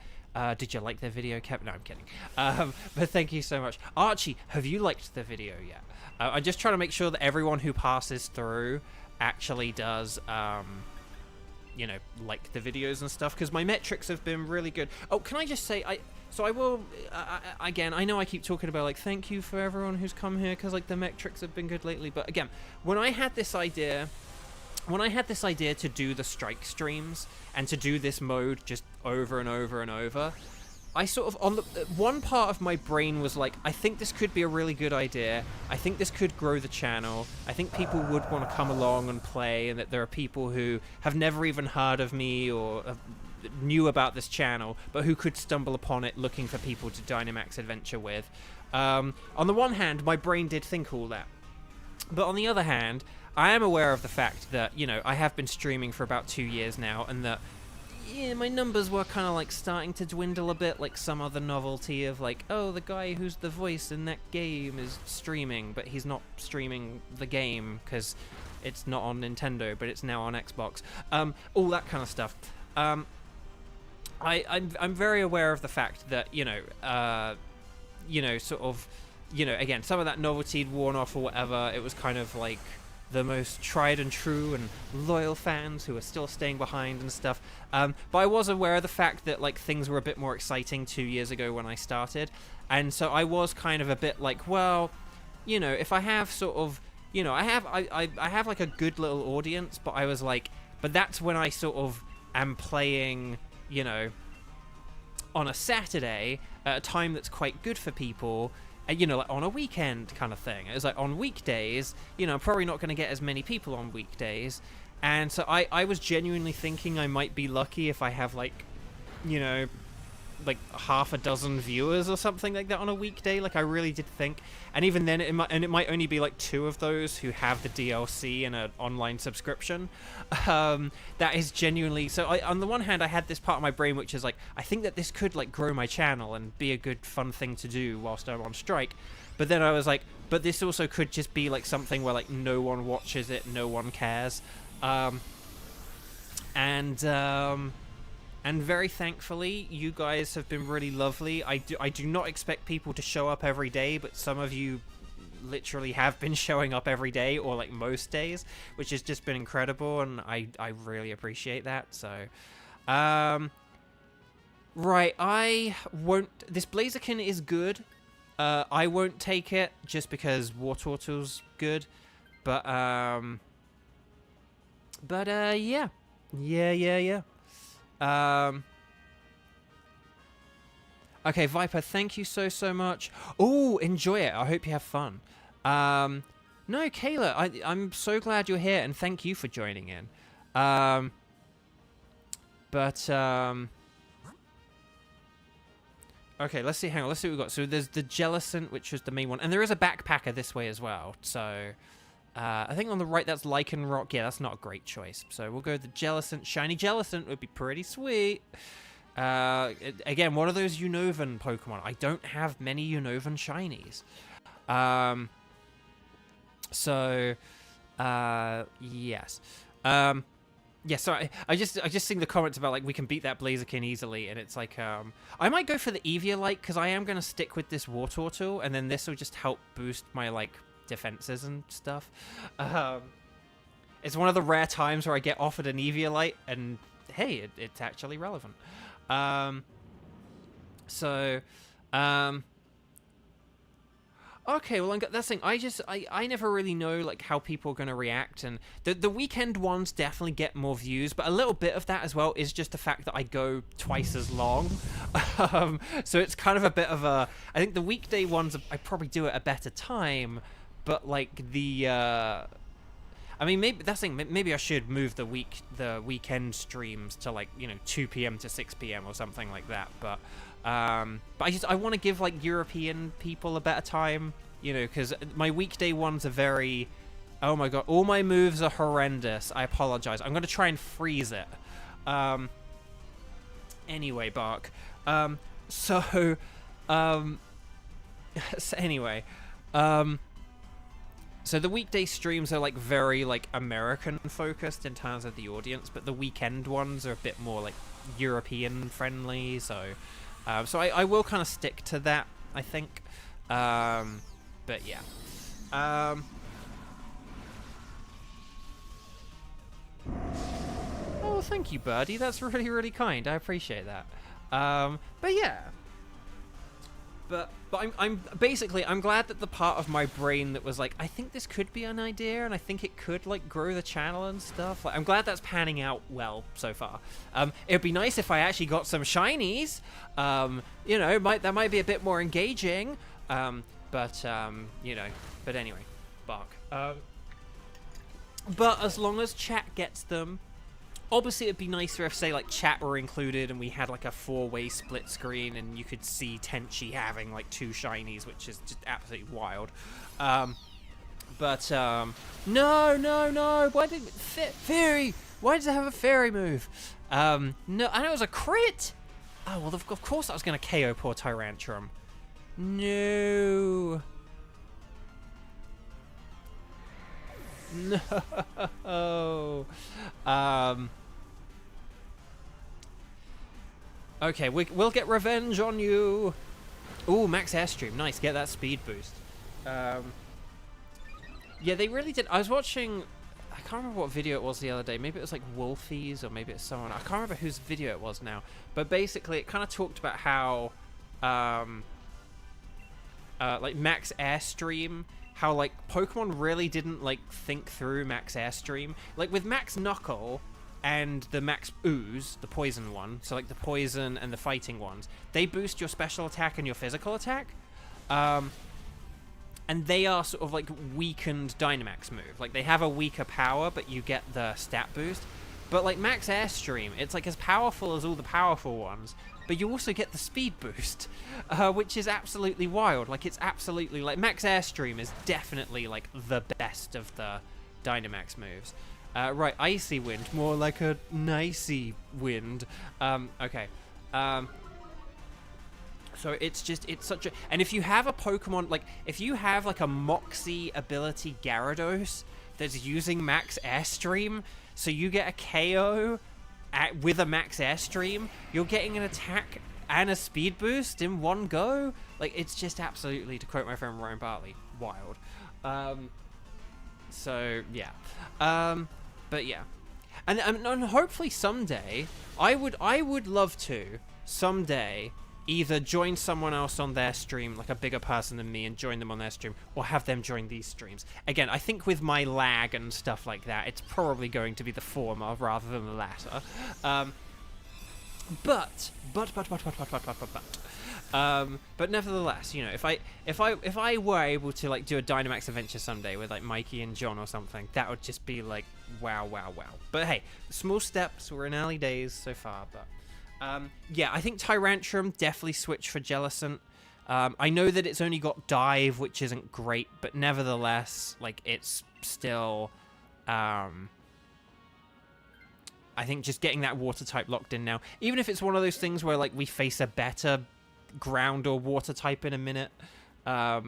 Did you like the video, Kevin? No, I'm kidding. But thank you so much. Archie, have you liked the video yet? I'm just trying to make sure that everyone who passes through actually does, you know, like the videos and stuff, because my metrics have been really good. Oh, can I just say, I will, again, I know I keep talking about, like, thank you for everyone who's come here, because, like, the metrics have been good lately, but again, when I had this idea to do the strike streams, and to do this mode just over and over and over, I sort of, on the one part of my brain was like, I think this could be a really good idea, I think this could grow the channel, I think people would want to come along and play, and that there are people who have never even heard of me, or knew about this channel, but who could stumble upon it looking for people to Dynamax Adventure with. On the one hand, my brain did think all that, but on the other hand, I am aware of the fact that, you know, I have been streaming for about 2 years now, and that, yeah, my numbers were kind of like starting to dwindle a bit, like some other novelty of like, oh, the guy who's the voice in that game is streaming, but he's not streaming the game because it's not on Nintendo, but it's now on Xbox. All that kind of stuff. I'm very aware of the fact that, you know, sort of, you know, again, some of that novelty had worn off or whatever. It was kind of like the most tried and true and loyal fans who are still staying behind and stuff. But I was aware of the fact that, like, things were a bit more exciting 2 years ago when I started. And so I was kind of a bit like, well, you know, if I have sort of, you know, I have like a good little audience, but I was like, but that's when I sort of am playing, you know, on a Saturday at a time that's quite good for people, you know, like on a weekend kind of thing. It was like on weekdays, you know, I'm probably not going to get as many people on weekdays. And so I was genuinely thinking I might be lucky if I have, like, you know, like half a dozen viewers or something like that on a weekday. Like, I really did think. And even then, it might only be like 2 of those who have the DLC and an online subscription. That is genuinely... So on the one hand, I had this part of my brain which is like, I think that this could, like, grow my channel and be a good fun thing to do whilst I'm on strike. But then I was like, but this also could just be like something where, like, no one watches it, no one cares. And very thankfully, you guys have been really lovely. I do not expect people to show up every day, but some of you literally have been showing up every day, or like most days, which has just been incredible, and I really appreciate that. So, right, I won't... This Blaziken is good. I won't take it just because War Turtle's good, but yeah. Okay, Viper, thank you so much. Oh, enjoy it. I hope you have fun. No, Kayla, I'm so glad you're here, and thank you for joining in. Okay, let's see. Hang on, let's see what we've got. So there's the Jellicent, which was the main one, and there is a backpacker this way as well. So I think on the right that's Lycanroc. Yeah, that's not a great choice. So we'll go with the Jellicent. Shiny Jellicent would be pretty sweet. Again, one of those Unovan Pokemon. I don't have many Unovan shinies. Yes. Yeah, so I just seen the comments about, like, we can beat that Blaziken easily, and it's like, I might go for the Eviolite, because I am going to stick with this War Turtle, and then this will just help boost my, like, defenses and stuff. It's one of the rare times where I get offered an Eviolite, and hey, it's actually relevant. Okay, well, that's the thing. I never really know, like, how people are going to react, and the weekend ones definitely get more views, but a little bit of that as well is just the fact that I go twice as long. So it's kind of a bit of a... I think the weekday ones, I probably do at a better time, but, like, I mean, maybe that's the thing. Maybe I should move the weekend streams to, like, you know, 2 p.m. to 6 p.m. or something like that. But I want to give, like, European people a better time, you know, because my weekday ones are very... Oh my god, all my moves are horrendous. I apologize. I'm going to try and freeze it. Anyway, Bark. So the weekday streams are like very like American focused in terms of the audience, but the weekend ones are a bit more like European friendly. So, I will kind of stick to that, I think. But yeah. Oh, thank you, Birdie. That's really, really kind. I appreciate that. But yeah. But I'm basically, I'm glad that the part of my brain that was like, I think this could be an idea, and I think it could like grow the channel and stuff. Like, I'm glad that's panning out well so far. It'd be nice if I actually got some shinies. You know, that might be a bit more engaging. But you know. But anyway, bark. But as long as chat gets them. Obviously, it'd be nicer if, say, like, chat were included and we had, like, a 4-way split screen and you could see Tenchi having, like, 2 shinies, which is just absolutely wild. No. Why did... Fairy! Why does it have a fairy move? No, I know it was a crit! Oh, well, of course I was going to KO poor Tyrantrum. No. No. Okay, we'll get revenge on you. Ooh, max airstream. Nice, get that speed boost. Yeah, they really did. I was watching... I can't remember what video it was the other day. Maybe it was like Wolfie's or maybe it's someone... I can't remember whose video it was now. But basically, it kind of talked about how... like, max airstream... How, like, Pokemon really didn't, like, think through max airstream. Like, with Max Knuckle and the Max Ooze, the poison one, so, like, the poison and the fighting ones, they boost your special attack and your physical attack. And they are sort of, like, weakened Dynamax move. Like, they have a weaker power, but you get the stat boost. But, like, Max Airstream, it's, like, as powerful as all the powerful ones, but you also get the speed boost, which is absolutely wild. Like, it's absolutely, like, Max Airstream is definitely, like, the best of the Dynamax moves. Right, Icy Wind, more like a nicey wind. Okay. So it's such a... And if you have a Pokemon, like, if you have, like, a Moxie ability Gyarados that's using Max Airstream, so you get a KO... with a max airstream, you're getting an attack and a speed boost in one go. Like, it's just absolutely, to quote my friend Ryan Bartley, wild. So yeah, but yeah, and hopefully someday I would love to someday either join someone else on their stream, like a bigger person than me, and join them on their stream, or have them join these streams. Again, I think with my lag and stuff like that, it's probably going to be the former rather than the latter. But nevertheless, you know, if I were able to like do a Dynamax adventure someday with like Mikey and John or something, that would just be like wow. But hey, small steps. We're in early days so far, but. Yeah, I think Tyrantrum definitely switch for Jellicent. I know that it's only got Dive, which isn't great, but nevertheless, like, it's still, I think just getting that water type locked in now, even if it's one of those things where, like, we face a better ground or water type in a minute,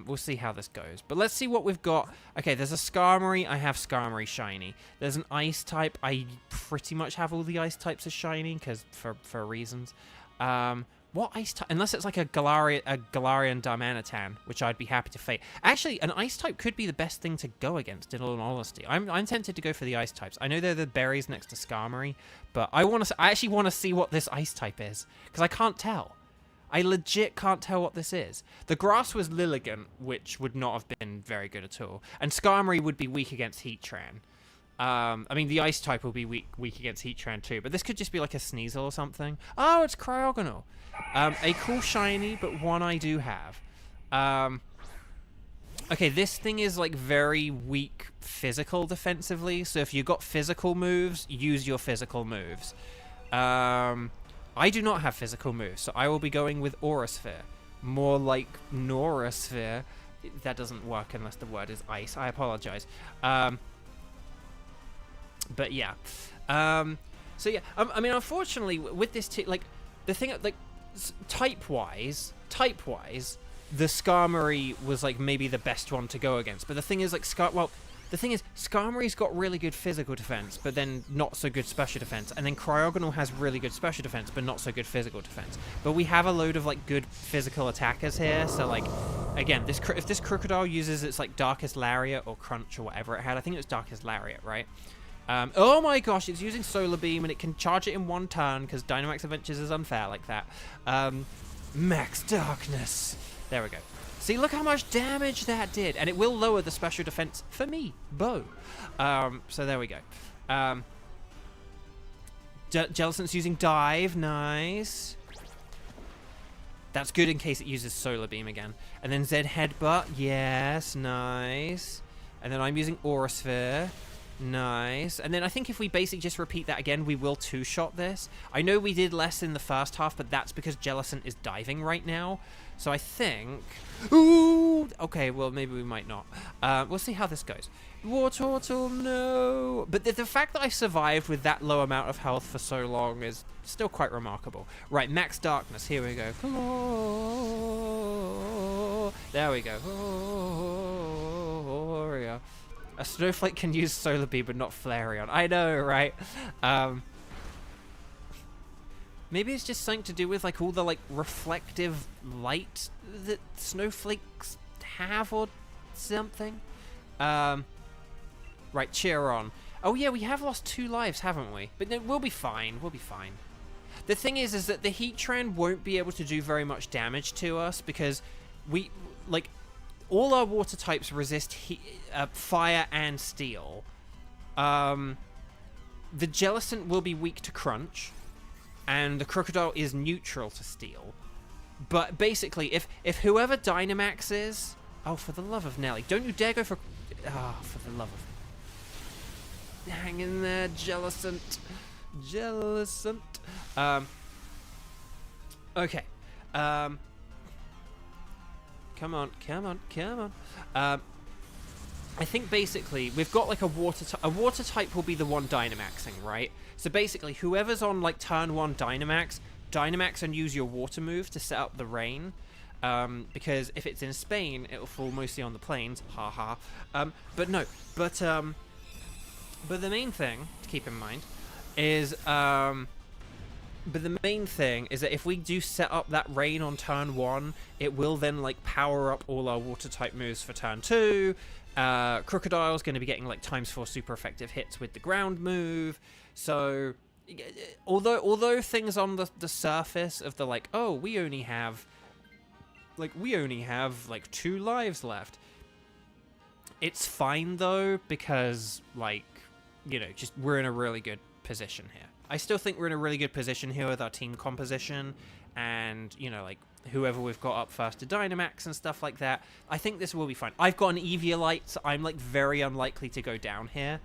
we'll see how this goes. But let's see what we've got. Okay, there's a Skarmory. I have Skarmory shiny. There's an ice type. I pretty much have all the ice types as shiny because for reasons. What ice type? Unless it's like a Galarian Darmanitan, which I'd be happy to fight. Actually, an ice type could be the best thing to go against, in all honesty. I'm tempted to go for the ice types. I know they're the berries next to Skarmory, but I actually want to see what this ice type is because I can't tell. I legit can't tell what this is. The grass was Lilligant, which would not have been very good at all. And Skarmory would be weak against Heatran. I mean, the ice type will be weak against Heatran too, but this could just be like a Sneasel or something. Oh, it's Cryogonal. A cool shiny, but one I do have. Okay, this thing is like very weak physical defensively, so if you've got physical moves, use your physical moves. I do not have physical moves, so I will be going with Aura Sphere. More like Nora Sphere. That doesn't work unless the word is ice. I apologize. But yeah. So yeah, I mean, unfortunately, with this, like, the thing, like, type-wise, the Skarmory was like maybe the best one to go against. But the thing is, like, the thing is, Skarmory's got really good physical defense, but then not so good special defense. And then Cryogonal has really good special defense, but not so good physical defense. But we have a load of, like, good physical attackers here. So, like, again, if this Crocodile uses its, like, Darkest Lariat or Crunch or whatever it had, I think it was Darkest Lariat, right? Oh my gosh, it's using Solar Beam, and it can charge it in one turn, because Dynamax Adventures is unfair like that. Max Darkness. There we go. See, look how much damage that did. And it will lower the special defense for me, Bo. So there we go. Jellicent's using Dive. Nice. That's good in case it uses Solar Beam again. And then Zed Headbutt. Yes, nice. And then I'm using Aura Sphere. Nice. And then I think if we basically just repeat that again, we will two-shot this. I know we did less in the first half, but that's because Jellicent is diving right now. So I think... Ooh! Okay, well, maybe we might not. We'll see how this goes. Wartortle, no! But the fact that I survived with that low amount of health for so long is still quite remarkable. Right, Max Darkness. Here we go. There we go. Gloria. A Snowflake can use Solar Beam, but not Flareon. I know, right? Maybe it's just something to do with, like, all the, like, reflective light that snowflakes have or something. Right, cheer on. Oh, yeah, we have lost 2 lives, haven't we? But no, we'll be fine. We'll be fine. The thing is that the Heatran won't be able to do very much damage to us because we, like... all our water types resist fire and steel. The Jellicent will be weak to Crunch, and the Crocodile is neutral to steel. But basically, if whoever Dynamaxes... Oh, for the love of Nelly. Don't you dare go for... Ah, oh, for the love of... Hang in there, Jellicent. Jellicent. Okay. Come on, come on, come on. I think basically we've got like a water type will be the one Dynamaxing, right? So basically whoever's on like turn 1 Dynamax and use your water move to set up the rain. Because if it's in Spain, it'll fall mostly on the plains. Haha. But the main thing to keep in mind is that if we do set up that rain on turn 1, it will then like power up all our water type moves for turn 2. Crocodile's going to be getting like ×4 super effective hits with the ground move. So although things on the surface of the like, oh, we only have like 2 lives left. It's fine though, because like, you know, just we're in a really good position here. I still think we're in a really good position here with our team composition and, you know, like, whoever we've got up first to Dynamax and stuff like that. I think this will be fine. I've got an Eviolite, so I'm, like, very unlikely to go down here.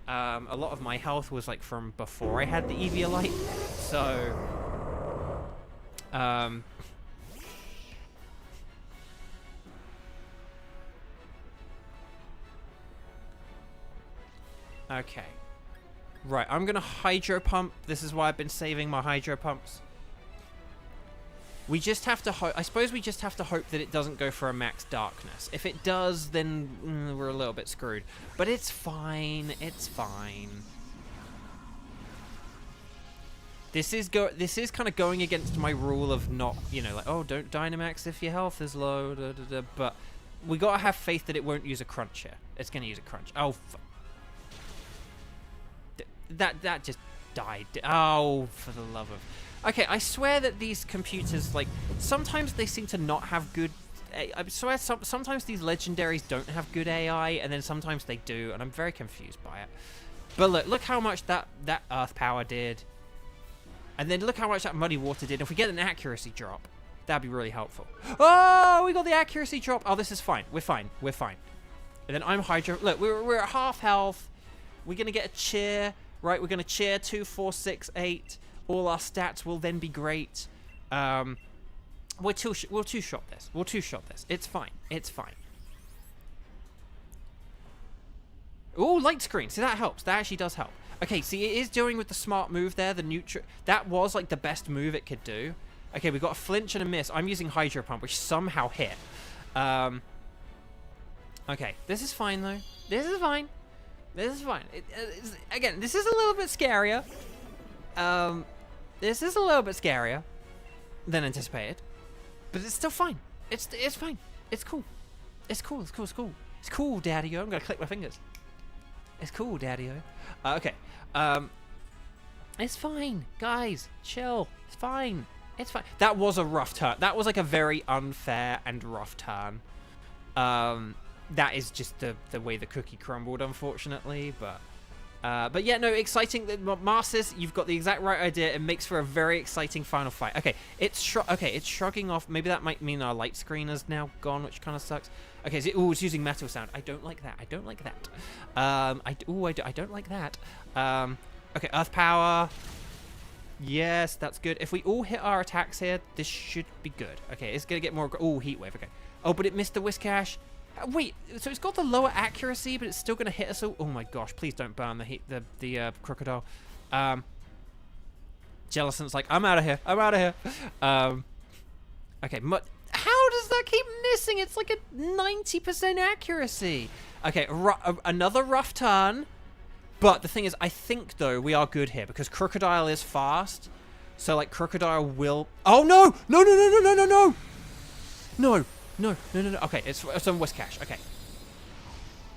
A lot of my health was, like, from before I had the Eviolite, so... Okay. Right, I'm gonna Hydro Pump. This is why I've been saving my Hydro Pumps. We just have to hope... I suppose we just have to hope that it doesn't go for a Max Darkness. If it does, then we're a little bit screwed. But it's fine. It's fine. This is kind of going against my rule of not, you know, like, oh, don't Dynamax if your health is low. But we gotta have faith that it won't use a Crunch here. It's gonna use a Crunch. Oh, that just died. Oh, for the love of... Okay, I swear that these computers, like, sometimes they seem to not have good... I swear sometimes these legendaries don't have good AI, and then sometimes they do, and I'm very confused by it. But look how much that Earth Power did. And then look how much that Muddy Water did. If we get an accuracy drop, that'd be really helpful. Oh, we got the accuracy drop. Oh, this is fine. We're fine. We're fine. And then I'm Hydro... Look, we're at half health. We're going to get a cheer... Right, we're going to cheer 2, 4, 6, 8. All our stats will then be great. We'll two-shot this. We'll two-shot this. It's fine. It's fine. Oh, light screen. See, that helps. That actually does help. Okay, see, it is doing with the smart move there, the neutral... That was, like, the best move it could do. Okay, we got a flinch and a miss. I'm using Hydro Pump, which somehow hit. Okay, this is fine, though. This is fine. This is fine. Again, this is a little bit scarier. This is a little bit scarier than anticipated. But it's still fine. It's fine. It's cool. It's cool. It's cool. It's cool. It's cool, Daddy-o. I'm going to click my fingers. It's cool, Daddy-o. Okay. It's fine. Guys, chill. It's fine. It's fine. That was a rough turn. That was like a very unfair and rough turn. That is just the way the cookie crumbled, unfortunately. But yeah, no, exciting. Marcis, you've got the exact right idea. It makes for a very exciting final fight. Okay, it's shrugging off. Maybe that might mean our light screen is now gone, which kind of sucks. Okay, so, it's using metal sound. I don't like that. I don't like that. I don't like that. Okay, earth power. Yes, that's good. If we all hit our attacks here, this should be good. Okay, it's gonna get more. Oh, heat wave. Okay. Oh, but it missed the Whiscash. Wait, so it's got the lower accuracy, but it's still gonna hit us all. Oh my gosh, please don't burn the crocodile. Jellicent's like, I'm out of here. I'm out of here. Okay, how does that keep missing? It's like a 90% accuracy. Okay, another rough turn. But the thing is, I think, though, we are good here because Crocodile is fast. So, like, Crocodile will... Oh, no! No, no, no, no, no, no, no! No, no, no, no, no. Okay, it's on Whiscash. Okay.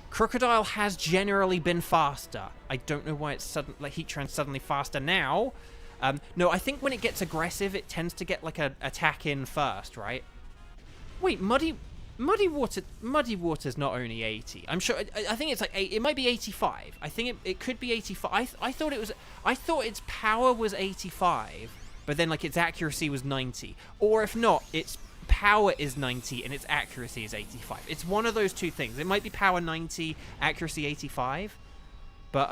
Crocodile has generally been faster. I don't know why it's like Heatran's suddenly faster now. No, I think when it gets aggressive, it tends to get, like, an attack in first, right? Wait, Muddy Water's not only 80. I'm sure. I think it's like 8. It might be 85. I think it could be 85. I thought it was. I thought its power was 85, but then like its accuracy was 90. Or if not, its power is 90 and its accuracy is 85. It's one of those two things. It might be power 90, accuracy 85. But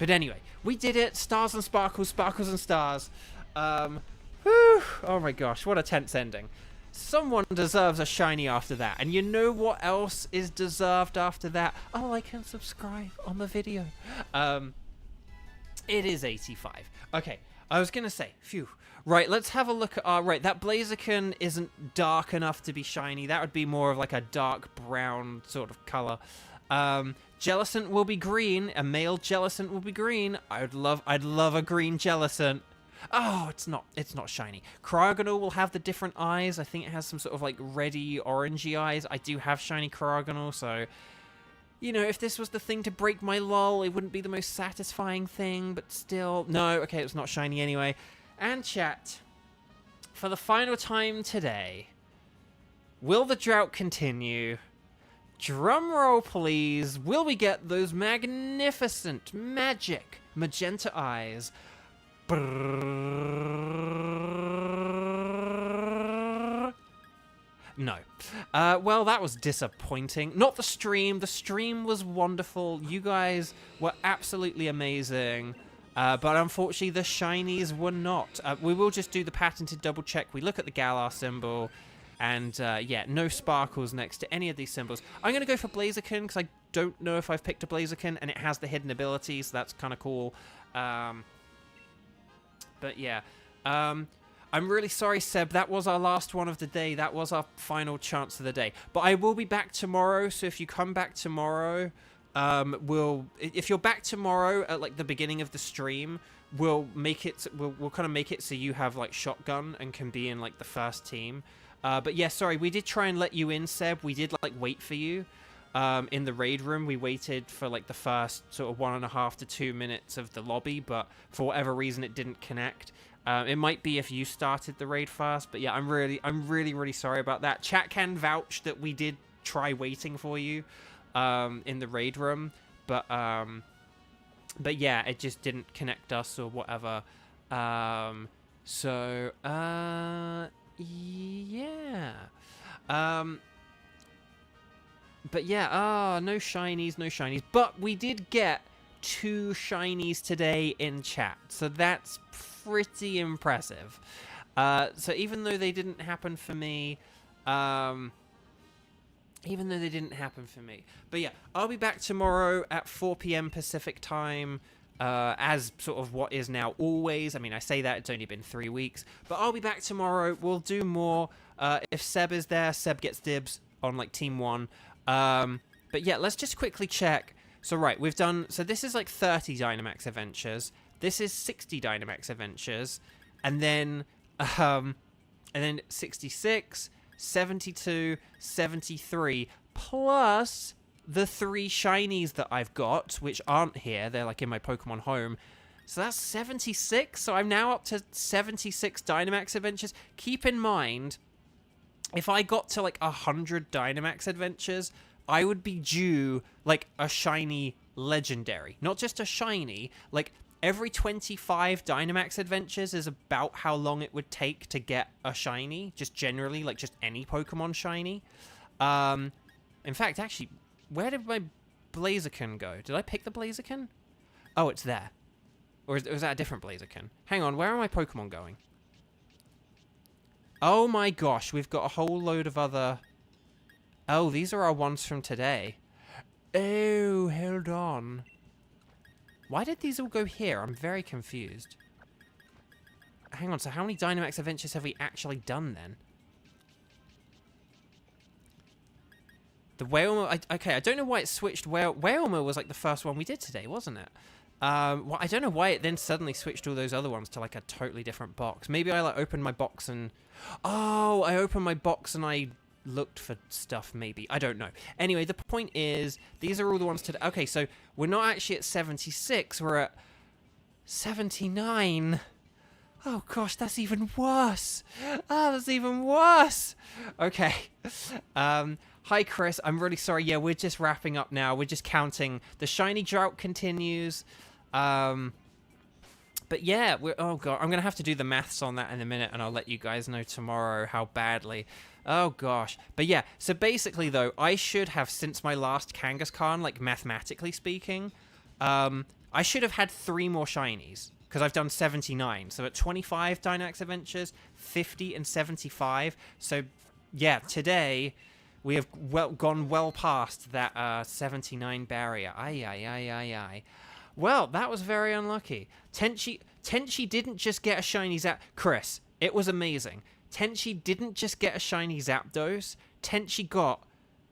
anyway, we did it. Stars and sparkles, sparkles and stars. Whew, oh my gosh, what a tense ending. Someone deserves a shiny after that. And you know what else is deserved after that? A like and subscribe on the video. It is 85. Okay, I was going to say, phew. Right, let's have a look at our... Right, that Blaziken isn't dark enough to be shiny. That would be more of like a dark brown sort of color. Jellicent will be green. A male Jellicent will be green. I'd love a green Jellicent. Oh, it's not shiny. Cryogonal will have the different eyes. I think it has some sort of like reddy, orangey eyes. I do have shiny Cryogonal, so you know, if this was the thing to break my lull, it wouldn't be the most satisfying thing, but still. No, okay, it's not shiny anyway. And chat, for the final time today, will the drought continue? Drum roll, please. Will we get those magnificent, magic, magenta eyes? No. Well, that was disappointing. Not the stream. The stream was wonderful. You guys were absolutely amazing. But unfortunately, the shinies were not. We will just do the patented double check. We look at the Galar symbol. And, yeah, no sparkles next to any of these symbols. I'm going to go for Blaziken because I don't know if I've picked a Blaziken. And it has the hidden ability, so that's kind of cool. But yeah, I'm really sorry, Seb. That was our last one of the day. That was our final chance of the day. But I will be back tomorrow. So if you come back tomorrow, if you're back tomorrow at like the beginning of the stream, we'll make it. We'll kind of make it so you have like shotgun and can be in like the first team. But yeah, sorry, we did try and let you in, Seb. We did like wait for you. In the raid room, we waited for like the first sort of 1.5 to 2 minutes of the lobby, but for whatever reason it didn't connect. It might be if you started the raid first, but yeah, I'm really sorry about that. Chat can vouch that we did try waiting for you in the raid room, but yeah, it just didn't connect us or whatever. Yeah. But yeah, no shinies. But we did get 2 shinies today in chat, so that's pretty impressive. So even though they didn't happen for me, but yeah, I'll be back tomorrow at 4 p.m. Pacific time. as sort of what is now always. I mean, I say that, it's only been 3 weeks, but I'll be back tomorrow. We'll do more. If Seb is there, Seb gets dibs on, like, Team 1. But yeah, let's just quickly check. So, right, we've done... So this is, like, 30 Dynamax Adventures. This is 60 Dynamax Adventures. And then 66, 72, 73, plus the 3 shinies that I've got, which aren't here. They're, like, in my Pokemon home. So that's 76. So I'm now up to 76 Dynamax Adventures. Keep in mind, if I got to, like, 100 Dynamax Adventures, I would be due, like, a shiny legendary. Not just a shiny, like... Every 25 Dynamax Adventures is about how long it would take to get a shiny, just generally, like just any Pokemon shiny. In fact, actually, where did my Blaziken go? Did I pick the Blaziken? Oh, it's there. Or was that a different Blaziken? Hang on, where are my Pokemon going? Oh my gosh, we've got a whole load of other... Oh, these are our ones from today. Oh, hold on. Why did these all go here? I'm very confused. Hang on, so how many Dynamax Adventures have we actually done then? The Whalmer... okay, I don't know why it switched. Whalmer was like the first one we did today, wasn't it? Well, I don't know why it then suddenly switched all those other ones to like a totally different box. Maybe I like opened my box and... Oh, I opened my box and I... looked for stuff, maybe. I don't know. Anyway, the point is, these are all the ones today. Okay, so we're not actually at 76. We're at 79. Oh, gosh, that's even worse. Oh, that's even worse. Okay. Hi, Chris. I'm really sorry. Yeah, we're just wrapping up now. We're just counting. The shiny drought continues. But yeah, oh, God. I'm going to have to do the maths on that in a minute, and I'll let you guys know tomorrow how badly... Oh, gosh. But yeah, so basically, though, I should have, since my last Kangaskhan, like, mathematically speaking, I should have had 3 more shinies, because I've done 79. So at 25 Dynamax Adventures, 50 and 75. So, yeah, today, we have gone well past that 79 barrier. Aye. Well, that was very unlucky. Tenchi didn't just get a shiny Zap... Chris, it was amazing. Tenchi didn't just get a shiny Zapdos. Tenchi got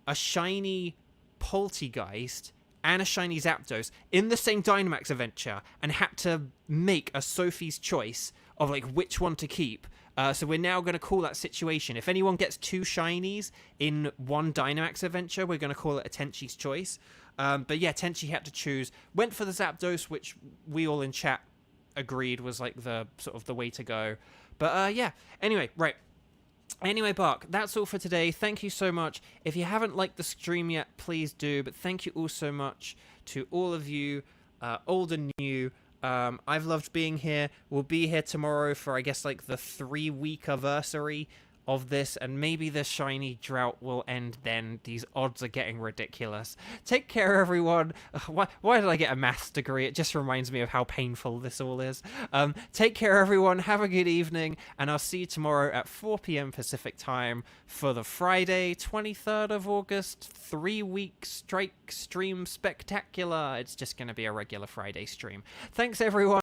a shiny Poltegeist and a shiny Zapdos in the same Dynamax adventure and had to make a Sophie's choice of like which one to keep. So we're now going to call that situation. If anyone gets 2 shinies in one Dynamax adventure, we're going to call it a Tenchi's choice. But yeah, Tenchi had to choose. Went for the Zapdos, which we all in chat agreed was like the sort of the way to go. But yeah, anyway, right. Anyway, Bark, that's all for today. Thank you so much. If you haven't liked the stream yet, please do. But thank you all so much to all of you, old and new. I've loved being here. We'll be here tomorrow for, I guess, like the 3-week anniversary of this, and maybe the shiny drought will end then. These odds are getting ridiculous. Take care, everyone. Why did I get a maths degree? It just reminds me of how painful this all is. Take care, everyone. Have a good evening, and I'll see you tomorrow at 4 p.m. Pacific time for the Friday, 23rd of August, 3-week strike stream spectacular. It's just going to be a regular Friday stream. Thanks, everyone.